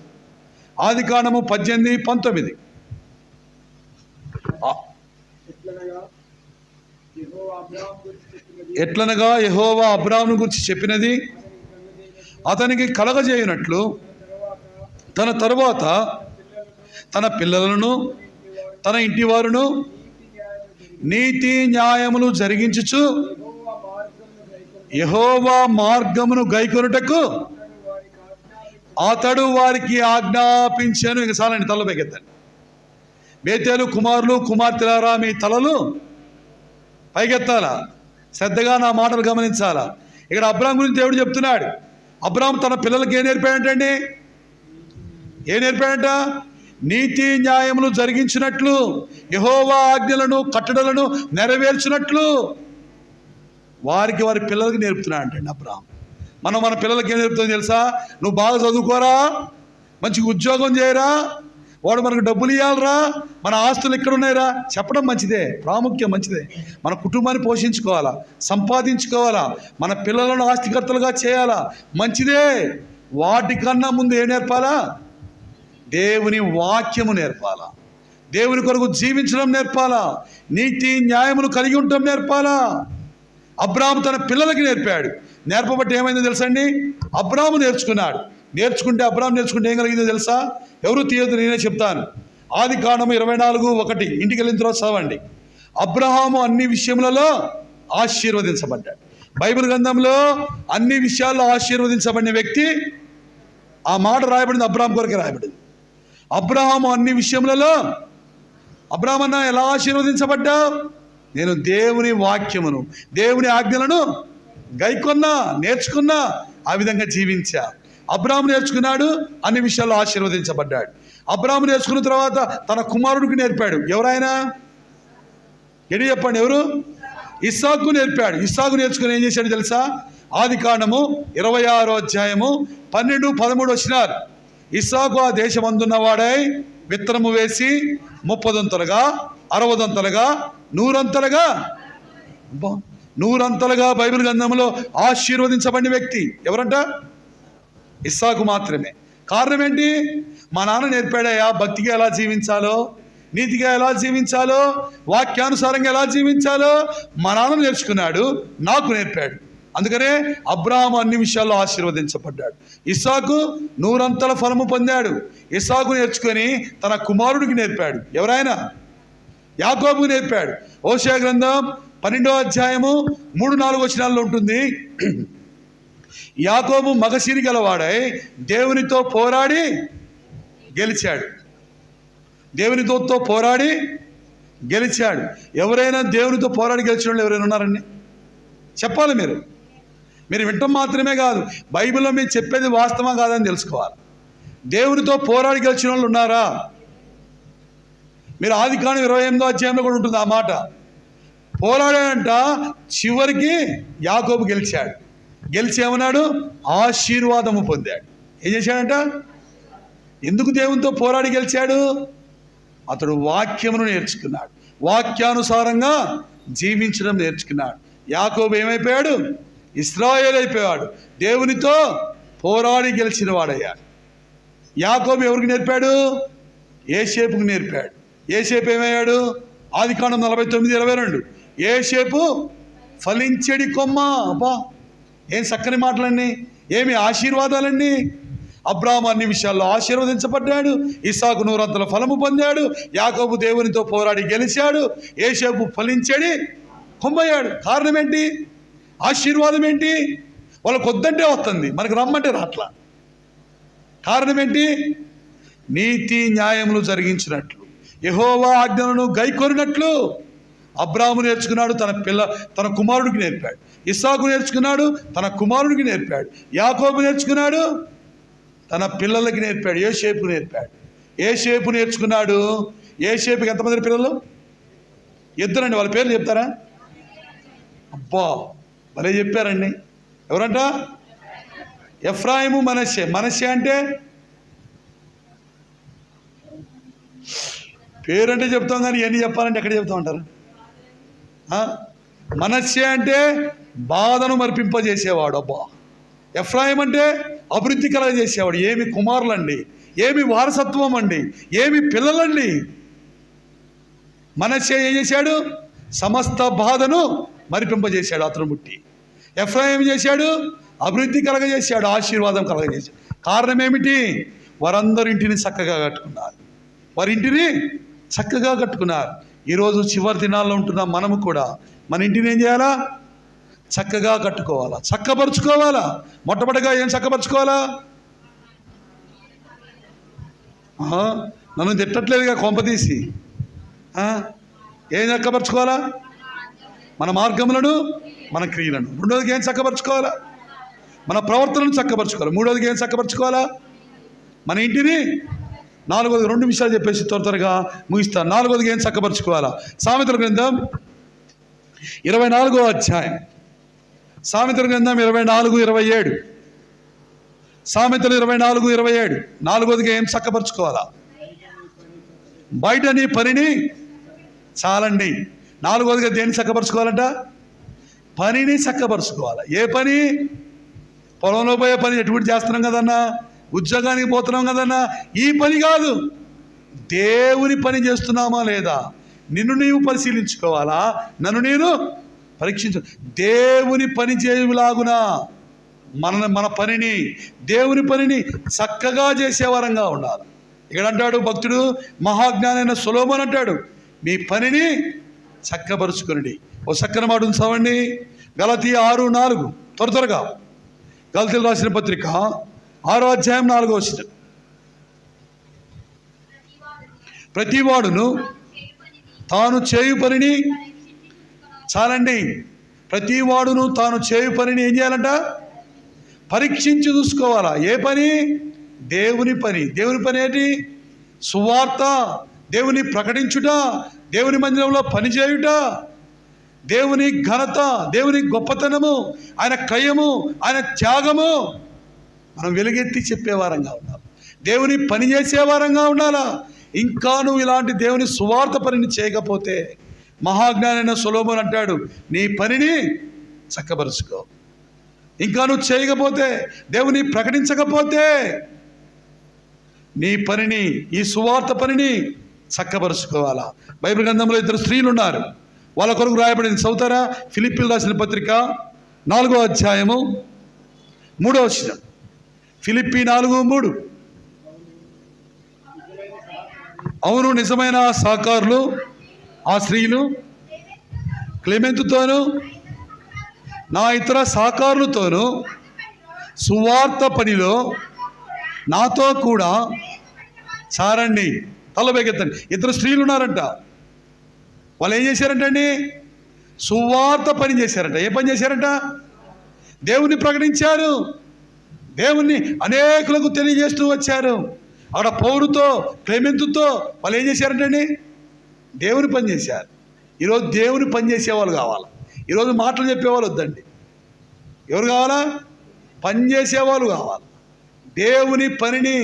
ఆదికాండము 18:19. ఎట్లనగా యెహోవా అబ్రాహామును గురించి చెప్పినది అతనికి కలగజేయునట్లు తన తరువాత తన పిల్లలను తన ఇంటి వారును నీతి న్యాయములు జరిగించుచు యెహోవా మార్గమును గైకొనుటకు అతడు వారికి ఆజ్ఞాపించాను. ఇంక చాలండి, తల పైకెత్తండి. బేతేలు కుమారులు కుమార్తెలారా మీ తలలు పైకెత్తాలా, శ్రద్ధగా నా మాటలు గమనించాలా. ఇక్కడ అబ్రాహాం గురించి దేవుడు చెప్తున్నాడు. అబ్రాహాం తన పిల్లలకి ఏం నేర్పాడంటండి? ఏం నేర్పాడంట? నీతి న్యాయములు జరిగించినట్లు, యెహోవా ఆజ్ఞలను కట్టడలను నెరవేర్చినట్లు వారికి వారి పిల్లలకి నేర్పుతున్నాడంటండి అబ్రాహాం. మనం మన పిల్లలకి ఏం నేర్పుతాం తెలుసా? నువ్వు బాగా చదువుకోరా, మంచి ఉద్యోగం చేయరా, వాడు మనకు డబ్బులు ఇవ్వాలరా, మన ఆస్తులు ఎక్కడ ఉన్నాయిరా చెప్పడం మంచిదే, ప్రాముఖ్యం మంచిదే. మన కుటుంబాన్ని పోషించుకోవాలా, సంపాదించుకోవాలా, మన పిల్లలను ఆస్తికర్తలుగా చేయాలా, మంచిదే. వాటికన్నా ముందు ఏం నేర్పాలా? దేవుని వాక్యము నేర్పాలా, దేవుని కొరకు జీవించడం నేర్పాలా, నీతి న్యాయములు కలిగి ఉండటం నేర్పాలా. అబ్రాహాము తన పిల్లలకి నేర్పాడు. నేర్పబట్టి ఏమైందో తెలుసా అండి? అబ్రాహాము నేర్చుకున్నాడు. అబ్రాహాము నేర్చుకుంటే ఏం కలిగిందో తెలుసా? ఎవరు తీయొద్దు, నేనే చెప్తాను. ఆదికాండము 24:1 ఇంటికి వెళ్ళిన తర్వాత చదవండి. అబ్రాహాము అన్ని విషయములలో ఆశీర్వదించబడ్డాడు. బైబిల్ గ్రంథంలో అన్ని విషయాల్లో ఆశీర్వదించబడిన వ్యక్తి, ఆ మాట రాయబడింది అబ్రాహాము కొరకే రాయబడింది. అబ్రాహాము అన్ని విషయములలో, అబ్రాహాము అన్న ఎలా ఆశీర్వదించబడ్డావు? నేను దేవుని వాక్యమును దేవుని ఆజ్ఞలను గైకొన్నా, నేర్చుకున్నా, ఆ విధంగా జీవించా. అబ్రాహాము నేర్చుకున్నాడు, అన్ని విషయాల్లో ఆశీర్వదించబడ్డాడు. అబ్రాహాము నేర్చుకున్న తర్వాత తన కుమారుడికి నేర్పాడు. ఎవరైనా ఎడి చెప్పండి, ఎవరు? ఇస్సాకు నేర్పాడు. ఇస్సాకు నేర్చుకుని ఏం చేశాడు తెలుసా? ఆదికాండము 26:12-13 ఇస్సాకు ఆ దేశమందున్నవాడై విత్తనము వేసి 30 60 100 బైబిల్ గ్రంథంలో ఆశీర్వదించబడిన వ్యక్తి ఎవరంట? ఇస్సాకు మాత్రమే. కారణం ఏంటి? మా నాన్న నేర్పాడయ్యా భక్తిగా ఎలా జీవించాలో, నీతిగా ఎలా జీవించాలో, వాక్యానుసారంగా ఎలా జీవించాలో మా నాన్న నేర్చుకున్నాడు, నాకు నేర్పాడు. అందుకనే అబ్రాహాము అన్ని విషయాల్లో ఆశీర్వదించబడ్డాడు. ఇస్సాకు 100 ఫలము పొందాడు. ఇస్సాకు నేర్చుకొని తన కుమారుడికి నేర్పాడు. ఎవరైనా? యాకోబుకు నేర్పాడు. హోషేయ గ్రంథం 12:3-4 ఉంటుంది. యాకోబు మగసిరి గలవాడై దేవునితో పోరాడి గెలిచాడు. దేవునితో పోరాడి గెలిచాడు. ఎవరైనా దేవునితో పోరాడి గెలిచిన వాళ్ళు ఎవరైనా ఉన్నారండి? చెప్పాలి. మీరు వింటం మాత్రమే కాదు, బైబిల్లో మీరు చెప్పేది వాస్తవం కాదని తెలుసుకోవాలి. దేవునితో పోరాడి గెలిచిన వాళ్ళు ఉన్నారా? మీరు ఆదికాండం 28 కూడా ఉంటుంది ఆ మాట. పోరాడాడంట, చివరికి యాకోబు గెలిచాడు. గెలిచి ఏమన్నాడు? ఆశీర్వాదము పొందాడు. ఏం చేశాడంట? ఎందుకు దేవునితో పోరాడి గెలిచాడు? అతడు వాక్యమును నేర్చుకున్నాడు, వాక్యానుసారంగా జీవించడం నేర్చుకున్నాడు. యాకోబు ఏమైపోయాడు? ఇశ్రాయేలు అయిపోయాడు. దేవునితో పోరాడి గెలిచిన వాడయ్యాడు. యాకోబు ఎవరికి నేర్పాడు? యోసేపుకు నేర్పాడు. యోసేపు ఏమయ్యాడు? ఆదికాండం 49:22 యోసేపు ఫలించెడి కొమ్మ. అబ్బా, ఏం చక్కని మాటలన్నీ, ఏమి ఆశీర్వాదాలన్నీ. అబ్రాహాము అన్ని విషయాల్లో ఆశీర్వదించబడ్డాడు. ఇస్సాకు 100 ఫలము పొందాడు. యాకోబు దేవునితో పోరాడి గెలిచాడు. యోసేపు ఫలించెడి కొమ్మయ్యాడు. కారణం ఏంటి? ఆశీర్వాదం ఏంటి? వాళ్ళకు వద్దంటే వస్తుంది, మనకు రమ్మంటే రాట్లా. కారణం ఏంటి? నీతి న్యాయములు జరిగించినట్లు, యెహోవా ఆజ్ఞలను గైకొనినట్లు అబ్రాహాము నేర్చుకున్నాడు. తన కుమారుడికి నేర్పాడు. ఇస్సాకు నేర్చుకున్నాడు, తన కుమారుడికి నేర్పాడు. యాకోబు నేర్చుకున్నాడు, తన పిల్లలకి నేర్పాడు. యోసేపుకు నేర్పాడు. యోసేపు నేర్చుకున్నాడు. యోసేపుకి ఎంతమంది పిల్లలు? 2 వాళ్ళ పేర్లు చెప్తారా? అబ్బా, భలే చెప్పారండి. ఎవరంట? ఎఫ్రాయిము, మనష్షే. మనష్షే అంటే పేరంటే చెప్తాం, కానీ ఇవన్నీ చెప్పాలంటే ఎక్కడ చెప్తా ఉంటారు? మనష్షే అంటే బాధను మరిపింపజేసేవాడు. అబ్బా. ఎఫ్రాయిం అంటే అభివృద్ధి కలగజేసేవాడు. ఏమి కుమారులండి, ఏమి వారసత్వం అండి, ఏమి పిల్లలండి. మనష్షే ఏం చేశాడు? సమస్త బాధను మరిపింపజేశాడు అతను పుట్టి. ఎఫ్రాయిం ఏం చేశాడు? అభివృద్ధి కలగజేశాడు, ఆశీర్వాదం కలగజేశాడు. కారణం ఏమిటి? వారందరూ ఇంటిని చక్కగా కట్టుకున్నారు. వారింటిని చక్కగా కట్టుకున్నారు. ఈరోజు చివరి దినాల్లో ఉంటున్న మనము కూడా మన ఇంటిని ఏం చేయాలా? చక్కగా కట్టుకోవాలా, చక్కపరుచుకోవాలా. మొట్టమొదటిగా ఏం చక్కపరుచుకోవాలా? నన్ను తిట్టట్లేదుగా కొంపతీసి. ఏం చక్కపరుచుకోవాలా? మన మార్గములను, మన క్రియలను. రెండోదికి ఏం చక్కపరుచుకోవాలా? మన ప్రవర్తనను చక్కపరుచుకోవాలి. మూడోదికి ఏం చక్కపరుచుకోవాలా? మన ఇంటిని. నాలుగోది 2 విషయాలు చెప్పేసి త్వరగా ముగిస్తాను. నాలుగోదికి ఏం చక్కపరుచుకోవాలా? సామెతల గ్రంథం 24వ అధ్యాయం. సామెతల గ్రంథం 24:27. సామెతలు 24:27. నాలుగోదిగా ఏం చక్కపరుచుకోవాలా? బయట నీ పనిని చాలండి. నాలుగోదిగా దేన్ని చక్కపరుచుకోవాలంట? పనిని చక్కపరుచుకోవాలి. ఏ పని? పొలంలో పోయే పని ఎటువంటి చేస్తున్నాం కదన్నా, ఉద్యోగానికి పోతున్నాం కదన్నా, ఈ పని కాదు. దేవుని పని చేస్తున్నామా లేదా? నిన్ను నీవు పరిశీలించుకోవాలా, నన్ను నేను పరీక్షించు. దేవుని పని చేయులాగునా మన పనిని, దేవుని పనిని చక్కగా చేసేవారంగా ఉండాలి. ఇక్కడ అంటాడు భక్తుడు, మహాజ్ఞానైన సొలొమోను అంటాడు, మీ పనిని చక్కపరుచుకునండి. ఓ చక్కని మాట చదవండి. గలతీ 6:4. త్వరగా గలతీయులకు రాసిన పత్రిక 6వ అధ్యాయం 4వ వచనం. ప్రతివాడును తాను చేయు పనిని చాలండి. ప్రతివాడును తాను చేయు పనిని ఏం చేయాలంట? పరీక్షించి చూసుకోవాలా. ఏ పని? దేవుని పని. దేవుని పని ఏంటి? సువార్త, దేవుని ప్రకటించుట, దేవుని మందిరంలో పనిచేయుట, దేవుని ఘనత, దేవుని గొప్పతనము, ఆయన క్రయము, ఆయన త్యాగము మనం వెలుగెత్తి చెప్పేవారంగా ఉండాలి. దేవుని పని చేసేవారంగా ఉండాలా. ఇంకా నువ్వు ఇలాంటి దేవుని సువార్త పనిని చేయకపోతే, మహాజ్ఞానైన సొలొమోను అంటాడు, నీ పనిని చక్కపరుచుకో. ఇంకా నువ్వు చేయకపోతే, దేవుని ప్రకటించకపోతే, నీ పనిని, ఈ సువార్త పనిని చక్కపరుచుకోవాలా. బైబిల్ గ్రంథంలో 2 స్త్రీలు ఉన్నారు. వాళ్ళ కొరకు రాయబడింది. చదువుతారా? ఫిలిప్పీయులకు రాసిన పత్రిక 4వ అధ్యాయము 3వ వచనం. ఫిలిప్పీ 4:3. అవును, నిజమైన సహకారులు ఆ స్త్రీలు క్లెమెంతుతోనూ నా ఇతర సహకారులతోనూ సువార్త పనిలో నాతో కూడా చారండి. తలబెగెత్తండి. 2 స్త్రీలు ఉన్నారంట. వాళ్ళు ఏం చేశారంటండి? సువార్త పని చేశారంట. ఏ పని చేశారంట? దేవుణ్ణి ప్రకటించారు. దేవుణ్ణి అనేకులకు తెలియజేస్తూ వచ్చారు. అక్కడ పౌరుతో, క్లెమెంతుతో వాళ్ళు ఏం చేశారంటండి? దేవుని పని చేశారు. ఈరోజు దేవుని పని చేసేవాళ్ళు కావాలి. ఈరోజు మాటలు చెప్పేవాళ్ళు వద్దండి. ఎవరు కావాలా? పని చేసేవాళ్ళు కావాలి. దేవుని పనిని,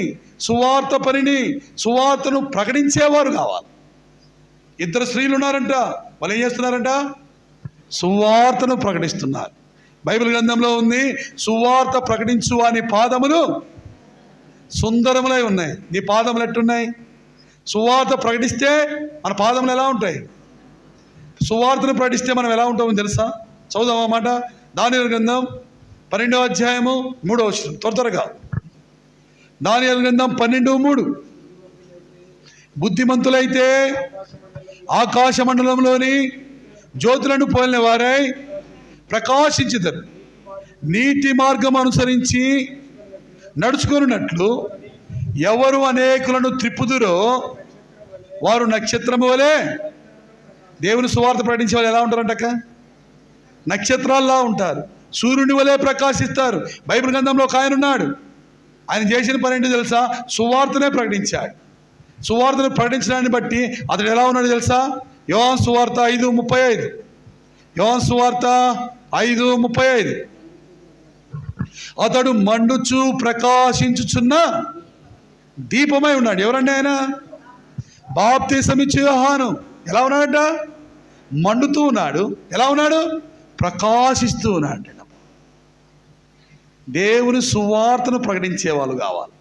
సువార్త పనిని, సువార్తను ప్రకటించేవారు కావాలి. 2 స్త్రీలు ఉన్నారంట. వాళ్ళు ఏం చేస్తున్నారంట? సువార్తను ప్రకటిస్తున్నారు. బైబిల్ గ్రంథంలో ఉంది, సువార్త ప్రకటించు అని పాదములు సుందరములై ఉన్నాయి. నీ పాదములు ఎట్టున్నాయి? సువార్త ప్రకటిస్తే మన పాదములు ఎలా ఉంటాయి? సువార్తను ప్రకటిస్తే మనం ఎలా ఉంటామో తెలుసా? చదువుదాం అన్నమాట. దానియేలు గ్రంథం 12వ అధ్యాయము 3వ వచనం. త్వరగా దానియేలు గ్రంథం 12:3. బుద్ధిమంతులైతే ఆకాశ మండలంలోని జ్యోతులను పోలిన వారై ప్రకాశించుతారు. నీతి మార్గం అనుసరించి నడుచుకున్నట్లు ఎవరు అనేకులను త్రిప్పుదురో వారు నక్షత్రము వలె. దేవుని సువార్త ప్రకటించే వాళ్ళు ఎలా ఉంటారంటక్క? నక్షత్రాల్లా ఉంటారు. సూర్యుని వలె ప్రకాశిస్తారు. బైబిల్ గ్రంథంలో ఒక ఆయన ఉన్నాడు. ఆయన చేసిన పని ఏంటో తెలుసా? సువార్తనే ప్రకటించాడు. సువార్తను ప్రకటించడాన్ని బట్టి అతడు ఎలా ఉన్నాడు తెలుసా? యోహాను సువార్త 5:35. యోహాను సువార్త 5:35. అతడు మండుచు ప్రకాశించుచున్న దీపమై ఉన్నాడు. ఎవరండి ఆయన? బాప్తిసమిచ్చే యోహాను. ఎలా ఉన్నాడట? మండుతూ ఉన్నాడు. ఎలా ఉన్నాడు? ప్రకాశిస్తూ ఉన్నాడు. దేవుని సువార్తను ప్రకటించేవాళ్ళు కావాలి,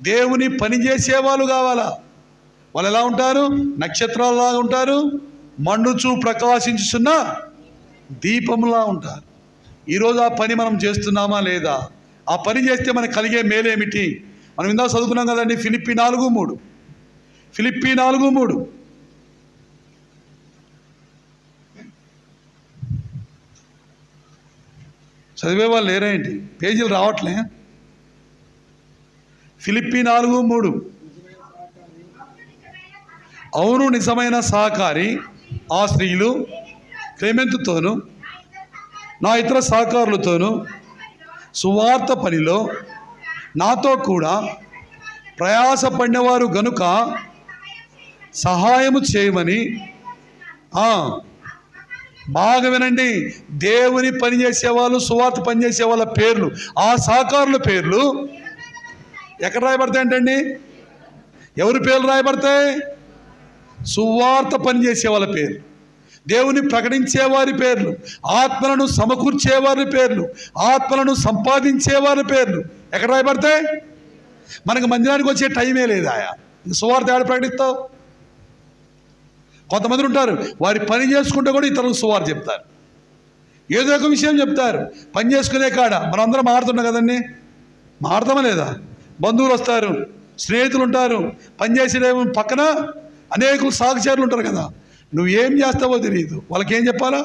దేవుని పని చేసేవాళ్ళు కావాలా. వాళ్ళు ఎలా ఉంటారు? నక్షత్రాలలాగా ఉంటారు, మండుచూ ప్రకాశించుచున్న దీపంలా ఉంటారు. ఈరోజు ఆ పని మనం చేస్తున్నామా లేదా? ఆ పని చేస్తే మనకు కలిగే మేలేమిటి? మనం ఇందాక చదువుకున్నాం కదండి, ఫిలిప్పీ 4:3. ఫిలిప్పీ 4:3. చదివే వాళ్ళు లేరేంటి? పేజీలు రావట్లే. ఫిలిప్పీ 4:3. అవును, నిజమైన సహకారి ఆ స్త్రీలు క్లెమెంతుతోనూ నా ఇతర సహకారులతోనూ సువార్త పనిలో నాతో కూడా ప్రయాసపడినవారు గనుక సహాయము చేయమని. బాగా వినండి, దేవుని పని చేసేవాళ్ళు, సువార్త పని చేసే వాళ్ళ పేర్లు, ఆ సహకారుల పేర్లు ఎక్కడ రాయబడతాయి అంటండి? ఎవరి పేర్లు రాయబడతాయి? సువార్త పని చేసే వాళ్ళ పేర్లు, దేవుని ప్రకటించేవారి పేర్లు, ఆత్మలను సమకూర్చేవారి పేర్లు, ఆత్మలను సంపాదించేవారి పేర్లు ఎక్కడ రాయబడతాయి? మనకు మందిరానికి వచ్చే టైమే లేదా? సువార్త ఎక్కడ ప్రకటిస్తావు? కొంతమంది ఉంటారు, వారి పని చేసుకుంటే కూడా ఇతరులకు సువార్త చెప్తారు, ఏదో ఒక విషయం చెప్తారు. పని చేసుకునే కాడ మనం అందరం మారుతున్నాం కదండి, మారుతామా లేదా? బంధువులు వస్తారు, స్నేహితులు ఉంటారు, పనిచేసే పక్కన అనేకులు సహచరులు ఉంటారు కదా. నువ్వేం చేస్తావో తెలియదు, వాళ్ళకి ఏం చెప్పాలా?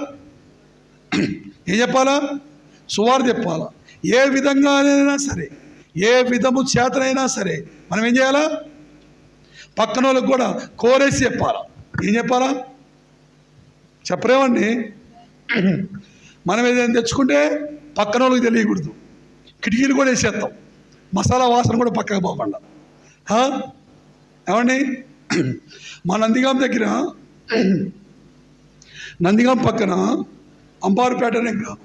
ఏం చెప్పాలా? సువార్త చెప్పాలా. ఏ విధంగానైనా సరే, ఏ విధము చేతనైనా సరే మనం ఏం చేయాలా? పక్కన వాళ్ళకి కూడా కోరేసి చెప్పాలా. ఏం చెప్పాలా? చెప్పరేమండి. మనం ఏదైనా తెచ్చుకుంటే పక్కన వాళ్ళకి తెలియకూడదు, కిటికీలు కూడా వేసేస్తాం, మసాలా వాసన కూడా పక్కకు పోకుండా. ఏమండి, మా నందిగాం దగ్గర, నందిగాం పక్కన అంబారుపేట అనే గ్రామం,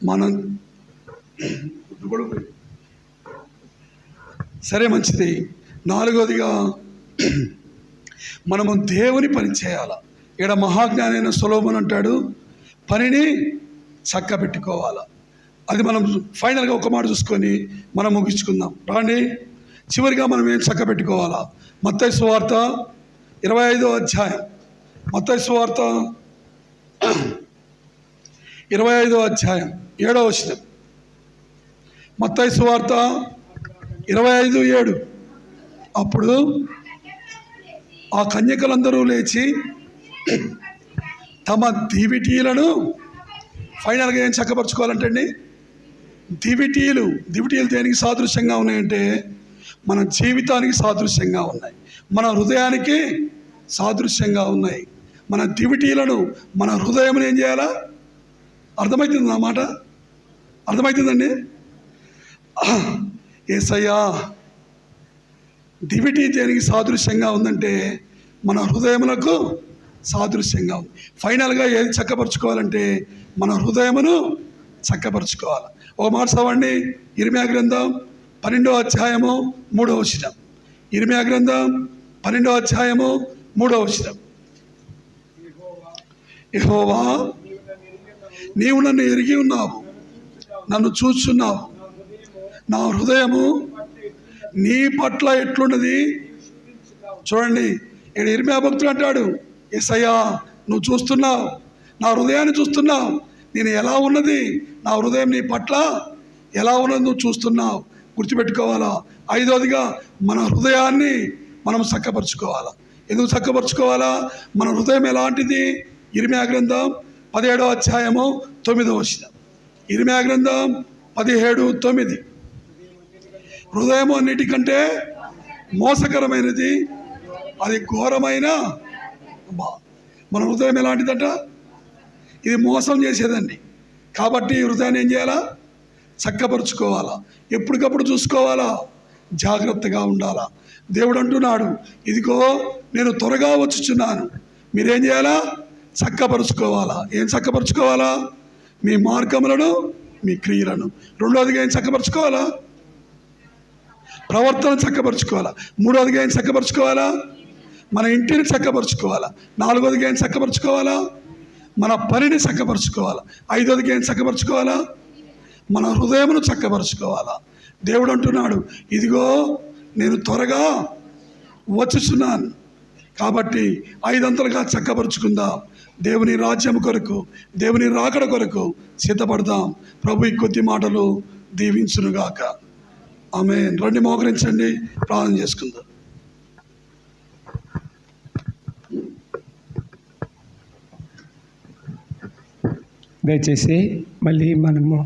మనం సరే మంచిది. నాలుగోదిగా మనము దేవుని పని చేయాల. ఇక్కడ మహాజ్ఞానైన సొలొమోను అంటాడు, పనిని చక్క పెట్టుకోవాలా. అది మనం ఫైనల్గా ఒక మాట చూసుకొని మనం ముగించుకుందాం రాండి. చివరిగా మనం ఏం చక్క పెట్టుకోవాలా? మత్తయి సువార్త 25వ అధ్యాయం, మత్తయి సువార్త 25వ అధ్యాయం 7వ వచనం. మత్తయి సువార్త 25:7. అప్పుడు ఆ కన్యకలందరూ లేచి తమ దివిటీలను, ఫైనల్గా ఏం చక్కపరచుకోవాలంటే అండి, దివిటీలు దేనికి సాదృశ్యంగా ఉన్నాయంటే మన జీవితానికి సాదృశ్యంగా ఉన్నాయి, మన హృదయానికి సాదృశ్యంగా ఉన్నాయి. మన దివిటీలను, మన హృదయం ఏం చేయాలా? అర్థమవుతుంది నా మాట? అర్థమవుతుందండి? యేసయ్యా, దివిటీ దేనికి సాదృశ్యంగా ఉందంటే మన హృదయములకు సాదృశ్యంగా ఉంది. ఫైనల్గా ఏది చక్కపరుచుకోవాలంటే మన హృదయమును చక్కపరుచుకోవాలి. ఒక మాట చదవండి, ఇర్మియా గ్రంథం 12వ అధ్యాయము 3వ వచనం. ఇర్మియా గ్రంథం 12వ అధ్యాయము 3వ వచనం. యెహోవా, నీవు నన్ను ఎరిగి ఉన్నావు, నన్ను చూస్తున్నావు, నా హృదయము నీ పట్ల ఎట్లున్నది చూడండి. ఇక్కడ ఇర్మియా భక్తుడు అంటాడు, యేసయ్యా నువ్వు చూస్తున్నావు, నా హృదయాన్ని చూస్తున్నావు, నేను ఎలా ఉన్నది, నా హృదయం నీ పట్ల ఎలా ఉన్నది నువ్వు చూస్తున్నావు. గుర్తుపెట్టుకోవాలా. ఐదవదిగా మన హృదయాన్ని మనం చక్కపరుచుకోవాలా. ఎందుకు చక్కపరుచుకోవాలా? మన హృదయం ఎలాంటిది? ఇర్మియా గ్రంథం 17వ అధ్యాయము 9వ వచనం. ఇర్మియా గ్రంథం 17:9. హృదయం అన్నిటికంటే మోసకరమైనది, అది ఘోరమైన. మన హృదయం ఎలాంటిదట? ఇది మోసం చేసేదండి. కాబట్టి హృదయాన్ని ఏం చేయాలా? చక్కపరుచుకోవాలా, ఎప్పటికప్పుడు చూసుకోవాలా, జాగ్రత్తగా ఉండాలా. దేవుడు అంటున్నాడు, ఇదిగో నేను త్వరగా వచ్చుచున్నాను. మీరేం చేయాలా? చక్కపరుచుకోవాలా. ఏం చక్కపరుచుకోవాలా? మీ మార్గములను, మీ క్రియలను. రెండవదిగా ఏం చక్కపరుచుకోవాలా? ప్రవర్తన చక్కపరుచుకోవాలా. మూడవదిగా ఏం చక్కపరుచుకోవాలా? మన ఇంటిని చక్కపరుచుకోవాలా. నాలుగవదిగా ఏం చక్కపరుచుకోవాలా? మన పనిని చక్కపరుచుకోవాలా. ఐదవదిగా ఏం చక్కపరుచుకోవాలా? మన హృదయమును చక్కపరుచుకోవాలా. దేవుడు అంటున్నాడు, ఇదిగో నేను త్వరగా వచ్చుచున్నాను. కాబట్టి ఐదంతలుగా చక్కపరుచుకుందాం. దేవుని రాజ్యం కొరకు, దేవుని రాకడ కొరకు సిద్ధపడదాం. ప్రభు ఈ కొద్ది మాటలు దీవించునుగాక. ఆమేన్. రండి, మోకరించండి, ప్రార్థన చేసుకుందాం. దయచేసి మళ్ళీ మనము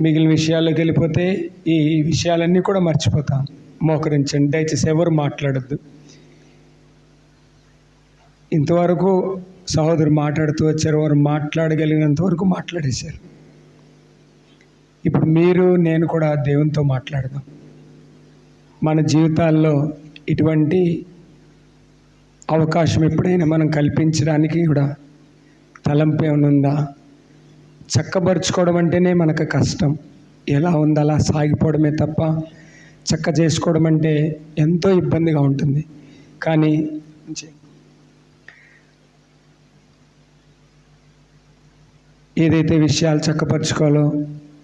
మిగిలిన విషయాల్లోకి వెళ్ళిపోతే ఈ విషయాలన్నీ కూడా మర్చిపోతాం. మోకరించండి, దయచేసి ఎవరు మాట్లాడద్దు. ఇంతవరకు సహోదరు మాట్లాడుతూ వచ్చారు, వారు మాట్లాడగలిగినంత వరకు మాట్లాడేశారు. ఇప్పుడు మీరు నేను కూడా దేవునితో మాట్లాడదాం. మన జీవితాల్లో ఇటువంటి అవకాశం ఎప్పుడైనా మనం కల్పించడానికి కూడా తలంపు ఏమైనా ఉందా? చక్కబరుచుకోవడం అంటేనే మనకు కష్టం. ఎలా ఉందో అలా సాగిపోవడమే తప్ప చక్క చేసుకోవడం అంటే ఎంతో ఇబ్బందిగా ఉంటుంది. కానీ ఏదైతే విషయాలు చక్కపరుచుకోవాలో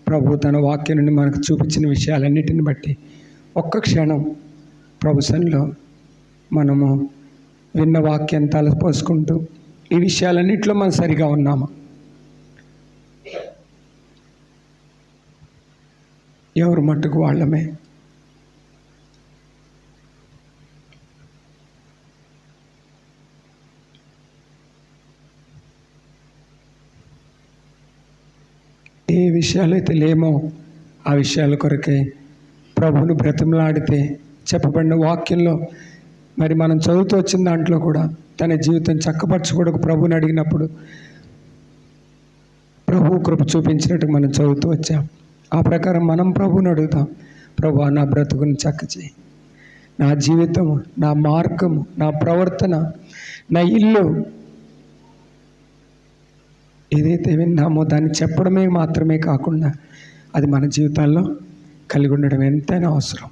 ప్రభు తన వాక్యం నుండి మనకు చూపించిన విషయాలన్నిటిని బట్టి ఒక్క క్షణం ప్రభు సన్నిధిలో మనము విన్న వాక్యం తలపోసుకుంటూ ఈ విషయాలన్నింటిలో మనం సరిగా ఉన్నామా? ఎవరు మట్టుకు వాళ్ళమే. ఏ విషయాలైతే లేమో ఆ విషయాల కొరకే ప్రభువును బ్రతిమలాడితే చెప్పబడిన వాక్యంలో మరి మనం చదువుతూ వచ్చిన దాంట్లో కూడా తన జీవితం చక్కపరచుకోవడానికి ప్రభువుని అడిగినప్పుడు ప్రభు కృప చూపించినట్టు మనం చదువుతూ వచ్చాం. ఆ ప్రకారం మనం ప్రభువుని అడుగుతాం, ప్రభు నా బ్రతుకుని చక్క చేయి, నా జీవితము, నా మార్గము, నా ప్రవర్తన, నా ఇల్లు ఏదైతే విన్నామో దాన్ని చెప్పడమే మాత్రమే కాకుండా అది మన జీవితాల్లో కలిగి ఉండడం ఎంతైనా అవసరం.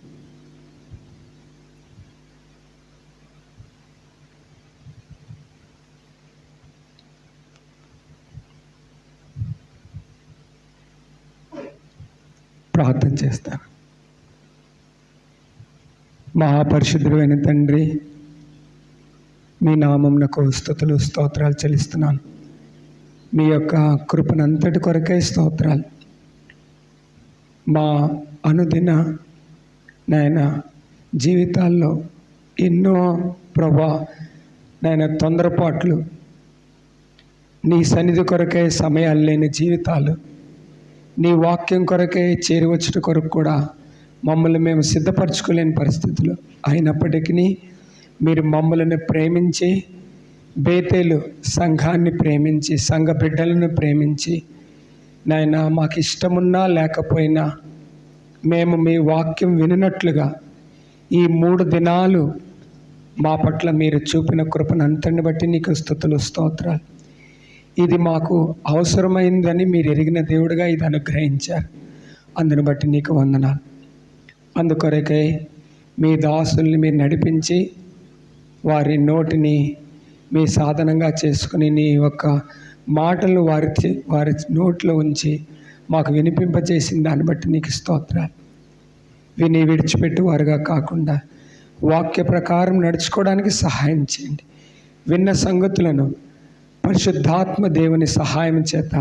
ప్రార్థన చేస్తాను. మహాపరిశుద్ధుడైన తండ్రి, మీ నామమునకు స్తుతులు స్తోత్రాలు చెల్లిస్తున్నాను. మీ యొక్క కృపనంతటి కొరకై స్తోత్రాలు. మా అనుదిన నాయన జీవితాల్లో ఎన్నో ప్రభా నాయన తొందరపాట్లు, నీ సన్నిధి కొరకై సమయాలు లేని జీవితాలు, నీ వాక్యం కొరకై చేరివచ్చుట కొరకు కూడా మమ్మల్ని మేము సిద్ధపరచుకోలేని పరిస్థితులు అయినప్పటికీ మీరు మమ్మల్ని ప్రేమించి, బేతేలు సంఘాన్ని ప్రేమించి, సంఘ బిడ్డలను ప్రేమించి, నాయన మాకు ఇష్టమున్నా లేకపోయినా మేము మీ వాక్యం వినినట్లుగా ఈ 3 దినాలు మా పట్ల మీరు చూపిన కృపనంతని బట్టి నీకు స్తుతులు స్తోత్రాలు. ఇది మాకు అవసరమైందని మీరు ఎరిగిన దేవుడిగా ఇది అనుగ్రహించారు. అందుని బట్టి నీకు వందనాలు. అందుకొరకై మీ దాసుల్ని మీరు నడిపించి వారి నోటిని మీ సాధనంగా చేసుకుని నీ యొక్క మాటలను వారి నోట్లో ఉంచి మాకు వినిపింపచేసిన దాన్ని బట్టి నీకు స్తోత్రాలు. విని విడిచిపెట్టి వారుగా కాకుండా వాక్య ప్రకారం నడుచుకోవడానికి సహాయం చేయండి. విన్న సంగతులను పరిశుద్ధాత్మ దేవుని సహాయం చేత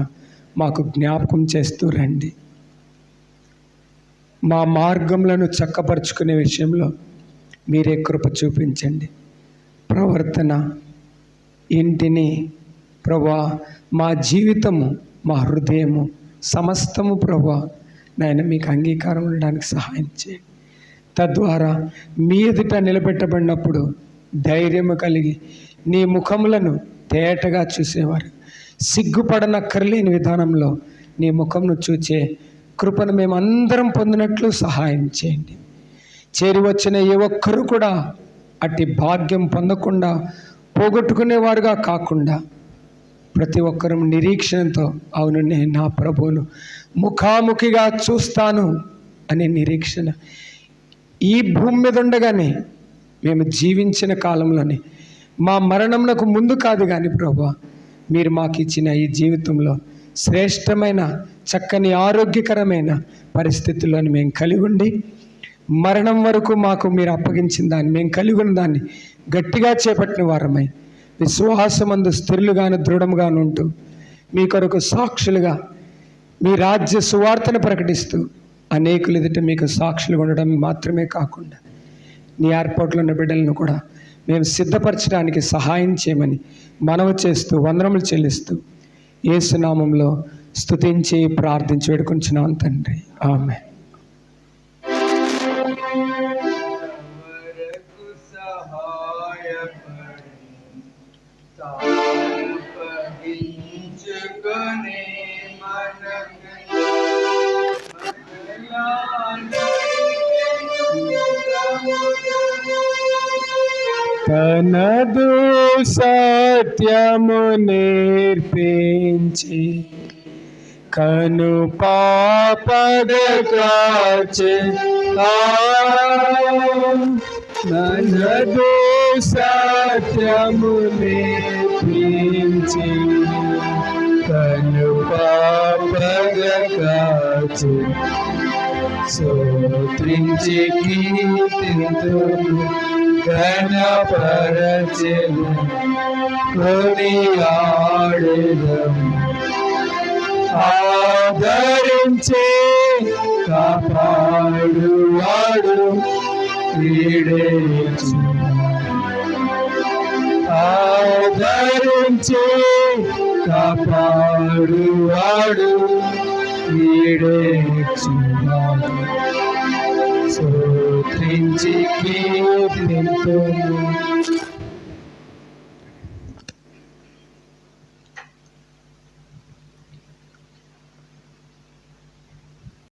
మాకు జ్ఞాపకం చేస్తూ రండి. మా మార్గములను చక్కపరుచుకునే విషయంలో మీరే కృప చూపించండి. ప్రవర్తన, ఇంటిని ప్రభా, మా జీవితము, మా హృదయము సమస్తము ప్రభా నాయన మీకు అంగీకారం ఉండడానికి సహాయం చేయండి. తద్వారా మీ ఎదుట నిలబెట్టబడినప్పుడు ధైర్యము కలిగి నీ ముఖములను తేటగా చూసేవారు, సిగ్గుపడనక్కర్లేని విధానంలో నీ ముఖంను చూచే కృపను మేమందరం పొందినట్లు సహాయం చేయండి. చేరి వచ్చిన ఏ ఒక్కరూ కూడా అట్టి భాగ్యం పొందకుండా పోగొట్టుకునేవారుగా కాకుండా ప్రతి ఒక్కరూ నిరీక్షణతో, అవును నేను నా ప్రభువును ముఖాముఖిగా చూస్తాను అనే నిరీక్షణ ఈ భూమి మీద ఉండగానే, మేము జీవించిన కాలంలోనే, మా మరణంకు ముందు కాదు కానీ ప్రభువా, మీరు మాకు ఇచ్చిన ఈ జీవితంలో శ్రేష్టమైన చక్కని ఆరోగ్యకరమైన పరిస్థితుల్లోని మేము కలిగి ఉండి, మరణం వరకు మాకు మీరు అప్పగించిన దాన్ని, మేము కలిగి ఉన్న దాన్ని గట్టిగా చేపట్టిన వారమై, విశ్వాసమందు స్థిరులుగాను దృఢముగాను ఉంటూ, మీ కొరకు సాక్షులుగా మీ రాజ్య సువార్తను ప్రకటిస్తూ అనేకులు ఎదుట మీకు సాక్షులుగా ఉండడం మాత్రమే కాకుండా, నీ ఏర్పాట్లో ఉన్న బిడ్డలను కూడా మేము సిద్ధపరచడానికి సహాయం చేయమని మనవి చేస్తూ వందనములు చెల్లిస్తూ యేసు నామములో స్తుతించి ప్రార్థించి వేడుకొంచున్నాం తండ్రి, ఆమేన్. తనదు సత్యము నేర్పించి కను పాపగా కాచే, తనదు సత్యము నేర్పించి కను పాపగా కాచే, స్తోత్రించి కీర్తింతుము ఘనపరచెను కొనియాడెదము. ఆదరించి కాపాడువాడు వీడేచున్నాడు, ఆదరించి కాపాడువాడు వీడేచున్నాడు. స్తోత్రించి కీర్తింతుము